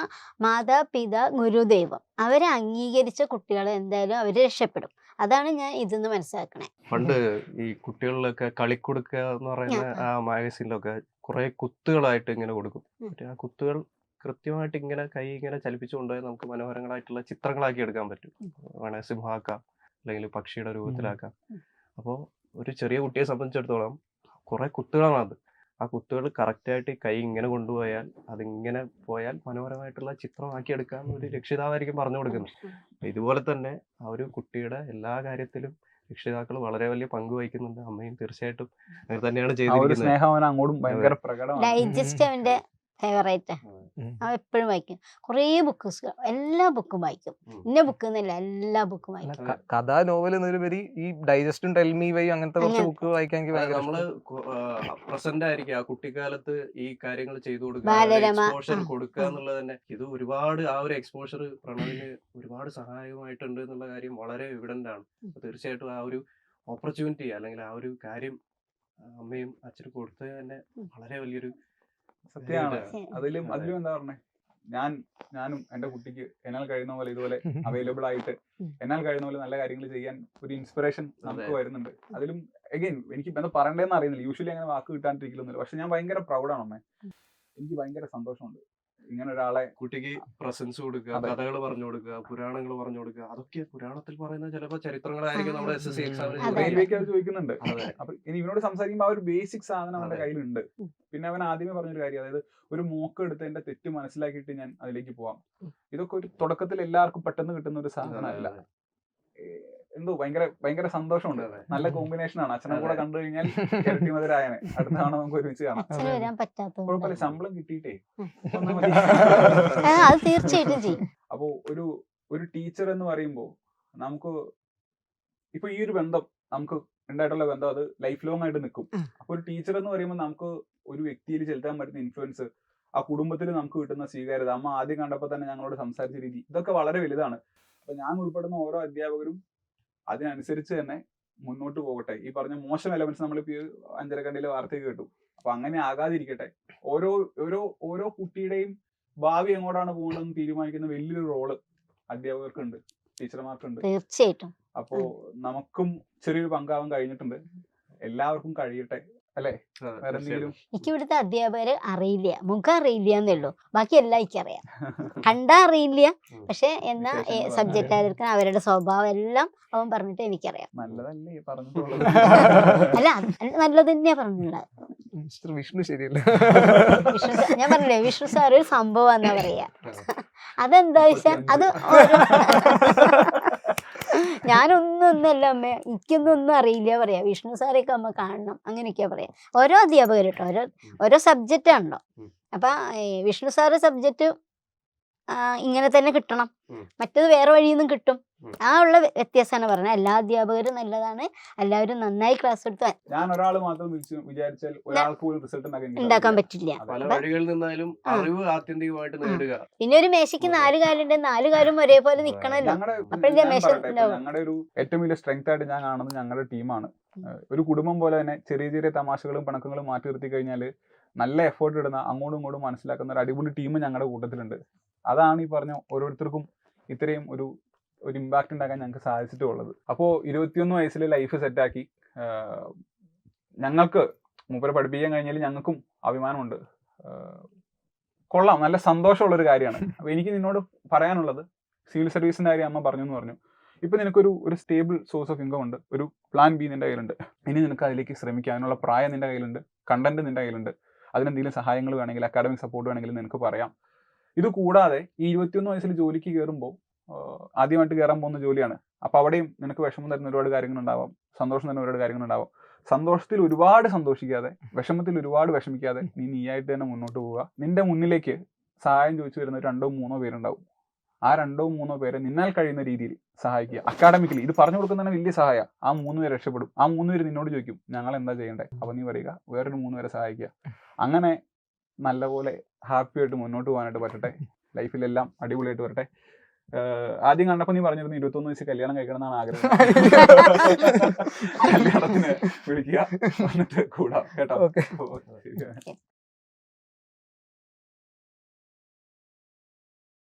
മാതാപിതാ ഗുരുദൈവം അവരെ അംഗീകരിച്ച കുട്ടികളെ എന്തായാലും അവര് രക്ഷപ്പെടും. അതാണ് ഞാൻ ഇതെന്ന് മനസ്സിലാക്കണേ. പണ്ട് ഈ കുട്ടികളിലൊക്കെ കളിക്കൊടുക്കുക എന്ന് പറയുന്ന ആ മാഗസീനിലൊക്കെ കുറെ കുത്തുകളായിട്ട് ഇങ്ങനെ കൊടുക്കും. മറ്റേ ആ കുത്തുകൾ കൃത്യമായിട്ട് ഇങ്ങനെ കൈ ഇങ്ങനെ ചലിപ്പിച്ചു കൊണ്ടുപോയി നമുക്ക് മനോഹരങ്ങളായിട്ടുള്ള ചിത്രങ്ങളാക്കി എടുക്കാൻ പറ്റും. വേണേ സിംഹമാക്കാം, അല്ലെങ്കിൽ പക്ഷിയുടെ രൂപത്തിലാക്കാം. അപ്പോൾ ഒരു ചെറിയ കുട്ടിയെ സംബന്ധിച്ചിടത്തോളം കുറെ കുത്തുകളാണ് അത്. ആ കുത്തുകൾ കറക്റ്റായിട്ട് കൈ ഇങ്ങനെ കൊണ്ടുപോയാൽ അതിങ്ങനെ പോയാൽ മനോഹരമായിട്ടുള്ള ചിത്രമാക്കി എടുക്കാൻ ഒരു രക്ഷിതാവായിരിക്കും പറഞ്ഞു കൊടുക്കുന്നത്. അപ്പൊ ഇതുപോലെ തന്നെ ആ ഒരു കുട്ടിയുടെ എല്ലാ കാര്യത്തിലും രക്ഷിതാക്കൾ വളരെ വലിയ പങ്ക് വഹിക്കുന്നുണ്ട്. അമ്മയും തീർച്ചയായിട്ടും അങ്ങനെ തന്നെയാണ് ആ ഒരു ചെയ്തിരിക്കുന്നത്. സ്നേഹം അവൻ അങ്ങോട്ടും ഭയങ്കര പ്രകടമാണ്. ഡൈജസ്റ്റ് അവന്റെ ഫേവറേറ്റ്. ഉം. അവൻ എപ്പോഴും വായിക്കും. കുറേ ബുക്ക്സ്, എല്ലാ ബുക്കും വായിക്കും. ഇന്ന ബുക്ക് എന്നല്ല, എല്ലാ ബുക്കും അല്ല, വായിക്കും. കഥ നോവൽ എന്നതിലുപരി ഈ ഡൈജസ്റ്റും ടെൽമി വൈ അങ്ങനത്തെ കുറച്ച് അങ്ങനെ. ബുക്ക് വായിക്കാൻ എനിക്ക് ഭയങ്കര നമ്മള് ഇഷ്ടം. പ്രസന്റ് ആയിരിക്കും ആ കുട്ടിക്കാലത്ത് ഈ കാര്യങ്ങൾ ചെയ്തു കൊടുക്കുക, ബാലരമ, എക്സ്പോഷർ ആ, കൊടുക്കുക ആ. എന്നുള്ളത് തന്നെ ഇത് ഒരുപാട് ആ ഒരു എക്സ്പോഷർ പ്രണവിന് ഒരുപാട് സഹായകമായിട്ടുണ്ട് എന്നുള്ള കാര്യം വളരെ എവിഡന്റ് ആണ്. അപ്പൊ തീർച്ചയായിട്ടും ആ ഒരു ഓപ്പർച്യൂണിറ്റി അല്ലെങ്കിൽ ആ ഒരു കാര്യം അമ്മയും അച്ഛനും കൊടുത്തത് തന്നെ വളരെ വലിയൊരു സത്യമാണ്. ഇതായിട്ടാണ്. അതിലും അതെ. എന്താ പറഞ്ഞേ, ഞാനും എന്റെ കുട്ടിക്ക് എന്നാൽ കഴിയുന്ന പോലെ ഇതുപോലെ അവൈലബിൾ ആയിട്ട് എന്നാൽ കഴിയുന്ന പോലെ നല്ല കാര്യങ്ങൾ ചെയ്യാൻ ഒരു ഇൻസ്പിറേഷൻ നമുക്ക് അതെ. വരുന്നുണ്ട്. അതിലും അഗൈൻ എനിക്ക് എന്താ പറയണ്ടേന്ന് അറിയുന്നില്ല, യൂഷ്വലി അങ്ങനെ വാക്ക് കിട്ടാണ്ടിരിക്കുന്നില്ല. പക്ഷെ ഞാൻ ഭയങ്കര പ്രൗഡാണ് അമ്മേ. എനിക്ക് ഭയങ്കര സന്തോഷമുണ്ട് ഇങ്ങനെ ഒരാളെ. കുട്ടിക്ക് പ്രസൻസ് കൊടുക്കുക, അതെ. കഥകൾ പറഞ്ഞു കൊടുക്കുക, പുരാണങ്ങൾ പറഞ്ഞു കൊടുക്കുക. അതൊക്കെ പുരാണത്തിൽ പറയുന്ന ചിലപ്പോൾ ചരിത്രങ്ങളായിരിക്കും നമ്മുടെ SSC എക്സാമിന് അതെ. റെയിൽവേക്ക് അത് ചോദിക്കുന്നുണ്ട്. അതെ. അപ്പൊ ഇനി ഇവനോട് സംസാരിക്കുമ്പോൾ ആ ഒരു ബേസിക് സാധനം അവന്റെ അതെ. കയ്യിലുണ്ട്. പിന്നെ അവൻ ആദ്യമേ പറഞ്ഞൊരു കാര്യം, അതായത് ഒരു മോക്ക് എടുത്ത് എന്റെ തെറ്റ് മനസ്സിലാക്കിയിട്ട് ഞാൻ അതിലേക്ക് പോവാം. ഇതൊക്കെ ഒരു തുടക്കത്തിൽ എല്ലാവർക്കും പെട്ടെന്ന് കിട്ടുന്ന ഒരു സാധനമല്ല. അതെ. എന്തോ ഭയങ്കര സന്തോഷമുണ്ട്. അതെ. നല്ല കോമ്പിനേഷൻ ആണ്. അച്ഛനെ കൂടെ അതെ. കണ്ടു കഴിഞ്ഞാൽ ഇരട്ടി മധുരായനെ. അടുത്ത തവണ നമുക്ക് ഒരുമിച്ച് കാണാം. അച്ഛന് വരാൻ പറ്റാത്തത് കുഴപ്പമില്ല, ശമ്പളം കിട്ടിയിട്ടേ ഉം. വന്നാ മതി. അത് തീർച്ചയായിട്ടും ചെയ്യും. അപ്പോ ഒരു ടീച്ചർ എന്ന് പറയുമ്പോൾ നമുക്ക് ഇപ്പൊ ഈ ഒരു ബന്ധം നമുക്ക് ഉണ്ടായിട്ടുള്ള ബന്ധം അത് ലൈഫ് ലോങ് ആയിട്ട് നിൽക്കും. അപ്പൊ ഒരു ടീച്ചർ എന്ന് പറയുമ്പോൾ നമുക്ക് ഒരു വ്യക്തിയിൽ ചെലുത്താൻ പറ്റുന്ന ഇൻഫ്ലുവൻസ്, ആ കുടുംബത്തിൽ നമുക്ക് കിട്ടുന്ന സ്വീകാര്യത, അമ്മ ആദ്യം കണ്ടപ്പോൾ തന്നെ ഞങ്ങളോട് സംസാരിച്ച രീതി, ഇതൊക്കെ വളരെ വലുതാണ്. അപ്പൊ ഞാൻ ഉൾപ്പെടുന്ന ഓരോ അധ്യാപകരും അതിനനുസരിച്ച് തന്നെ മുന്നോട്ട് പോകട്ടെ. ഈ പറഞ്ഞ മോശം എലമെന്റ്സ് നമ്മളിപ്പോ ഈ അഞ്ചരക്കണ്ടിയിലെ വാർത്തയിൽ കേട്ടു. അപ്പൊ അങ്ങനെ ആകാതിരിക്കട്ടെ. ഓരോ ഓരോ ഓരോ കുട്ടിയുടെയും ഭാവി എങ്ങോട്ടാണ് പോകുന്നതെന്ന് തീരുമാനിക്കുന്ന വലിയൊരു റോള് അധ്യാപകർക്കുണ്ട്, ടീച്ചർമാർക്കുണ്ട്. തീർച്ചയായിട്ടും. അപ്പോ നമുക്കും ചെറിയൊരു പങ്കാവാൻ കഴിഞ്ഞിട്ടുണ്ട്. എല്ലാവർക്കും കഴിയട്ടെ അല്ലെ? അതെ, വേറെ എന്തെങ്കിലും? എനിക്ക് ഇവിടുത്തെ അധ്യാപകരെ അറിയില്ല, മുഖം അറിയില്ല എന്നേ ബാക്കി എല്ലാം എനിക്കറിയാം. കണ്ടാ അറിയില്ല, പക്ഷെ എന്നാ വിശേഷങ്ങൾ സബ്ജക്റ്റ് ആയിരിക്കും അവരുടെ സ്വഭാവം എല്ലാം അവൻ പറഞ്ഞിട്ട് എനിക്കറിയാം. നല്ലതല്ലേ പറഞ്ഞിട്ടുള്ളത്? അല്ല, അത് നല്ലത് തന്നെയാ പറഞ്ഞുള്ളത്. മിസ്റ്റർ വിഷ്ണു ശരിയല്ല. ഞാൻ പറഞ്ഞില്ലേ, വിഷ്ണു സാർ ഒരു സംഭവം എന്നാ പറയാ. അതെന്താ വെച്ചാൽ അത് ഞാനൊന്നല്ല അമ്മ, എനിക്കൊന്നും അറിയില്ല പറയാ. വിഷ്ണു സാറൊക്കെ അമ്മ കാണണം, അങ്ങനെയൊക്കെയാ പറയാ. ഓരോ അധ്യാപകർ കേട്ടോ, ഓരോ സബ്ജക്റ്റ് ആണല്ലോ. അപ്പൊ വിഷ്ണു സാറ് സബ്ജക്റ്റ് ഇങ്ങനെ തന്നെ കിട്ടണം, മറ്റത് വേറെ വഴിയിൽ നിന്നും കിട്ടും. ആ ഉള്ള വ്യത്യാസമാണ് പറഞ്ഞത്. എല്ലാ അധ്യാപകരും നല്ലതാണ്, എല്ലാവരും നന്നായി ക്ലാസ് എടുത്ത് ഞാൻ ഒരാൾ മാത്രം വിചാരിച്ചാൽ ഒരാൾക്ക് പോലും റിസൾട്ട് ഉണ്ടാക്കാൻ പറ്റില്ല. പല വഴികളിൽ നിന്നായാലും അറിവ് ആത്യന്തികമായിട്ട് നേടുക. പിന്നെ ഒരു മേശയ്ക്ക് 4 കാലുണ്ട്, 4 കാലും ഒരേപോലെ നിക്കണല്ലോ. അപ്പോഴല്ലേ മേശ ഉണ്ടാവും. ഞങ്ങളുടെ ഒരു ഏറ്റവും വലിയ സ്ട്രെങ്ത് ആയിട്ട് ഞാൻ കാണുന്നത് ഞങ്ങളുടെ ടീമാണ്. ഒരു കുടുംബം പോലെ തന്നെ ചെറിയ ചെറിയ തമാശകളും പിണക്കങ്ങളും മാറ്റി നിർത്തി കഴിഞ്ഞാൽ നല്ല എഫേർട്ട് ഇടുന്ന, അങ്ങോട്ടും ഇങ്ങോട്ടും മനസ്സിലാക്കുന്ന ഒരു അടിപൊളി ടീം ഞങ്ങളുടെ കൂട്ടത്തിലുണ്ട്. അതാണ് ഈ പറഞ്ഞ ഓരോരുത്തർക്കും ഇത്രയും ഒരു ഇമ്പാക്ട് ഉണ്ടാക്കാൻ ഞങ്ങൾക്ക് സാധിച്ചിട്ടുള്ളത്. അപ്പോൾ 21 വയസ്സിൽ ലൈഫ് സെറ്റാക്കി ഞങ്ങൾക്ക് മൂപ്പരെ പഠിപ്പിക്കാൻ കഴിഞ്ഞാൽ ഞങ്ങൾക്കും അഭിമാനമുണ്ട്. കൊള്ളാം, നല്ല സന്തോഷമുള്ളൊരു കാര്യമാണ്. അപ്പോൾ എനിക്ക് നിന്നോട് പറയാനുള്ളത്, സിവിൽ സർവീസിൻ്റെ കാര്യം അമ്മ പറഞ്ഞു എന്ന് പറഞ്ഞു. ഇപ്പം നിനക്കൊരു സ്റ്റേബിൾ സോഴ്സ് ഓഫ് ഇൻകം ഉണ്ട്, ഒരു പ്ലാൻ ബി നിൻ്റെ കയ്യിലുണ്ട്. ഇനി നിനക്ക് അതിലേക്ക് ശ്രമിക്കാനുള്ള പ്രായം നിൻ്റെ കയ്യിലുണ്ട്, കണ്ടന്റ് നിൻ്റെ കയ്യിലുണ്ട്. അതിനെന്തെങ്കിലും സഹായങ്ങൾ വേണമെങ്കിൽ, അക്കാഡമിക് സപ്പോർട്ട് വേണമെങ്കിൽ നിനക്ക് പറയാം. ഇത് കൂടാതെ ഈ 21 വയസ്സിൽ ജോലിക്ക് കയറുമ്പോൾ ആദ്യമായിട്ട് കയറാൻ പോകുന്ന ജോലിയാണ്. അപ്പോൾ അവിടെയും നിനക്ക് വിഷമം തരുന്ന ഒരുപാട് കാര്യങ്ങളുണ്ടാവാം, സന്തോഷം തരുന്ന ഒരുപാട് കാര്യങ്ങളുണ്ടാവാം. സന്തോഷത്തിൽ ഒരുപാട് സന്തോഷിക്കാതെ, വിഷമത്തിൽ ഒരുപാട് വിഷമിക്കാതെ നീയായിട്ട് തന്നെ മുന്നോട്ട് പോവുക. നിന്റെ മുന്നിലേക്ക് സഹായം ചോദിച്ചു വരുന്ന 2-3 പേരുണ്ടാവും. ആ 2-3 പേരെ നിന്നാൽ കഴിയുന്ന രീതിയിൽ സഹായിക്കുക. അക്കാഡമിക്കലി ഇത് പറഞ്ഞു കൊടുക്കുന്നതിന് വലിയ സഹായം. ആ 3 പേര് രക്ഷപ്പെടും. ആ 3 പേര് നിന്നോട് ചോദിക്കും ഞങ്ങൾ എന്താ ചെയ്യേണ്ടത്. അപ്പോൾ നീ പറയുക വേറൊരു 3 പേരെ സഹായിക്കുക. അങ്ങനെ നല്ലപോലെ ഹാപ്പി ആയിട്ട് മുന്നോട്ട് പോകാനായിട്ട് പറ്റട്ടെ, ലൈഫിലെല്ലാം അടിപൊളിയായിട്ട് വരട്ടെ. ആദ്യം കണ്ടപ്പോ നീ പറഞ്ഞിരുന്നു 21 വയസ്സ് കല്യാണം കഴിക്കണം എന്നാണ് ആഗ്രഹം. കല്യാണത്തിന് വിളിക്കുക, വന്നിട്ട് കൂടാം കേട്ടോ. ഓക്കെ.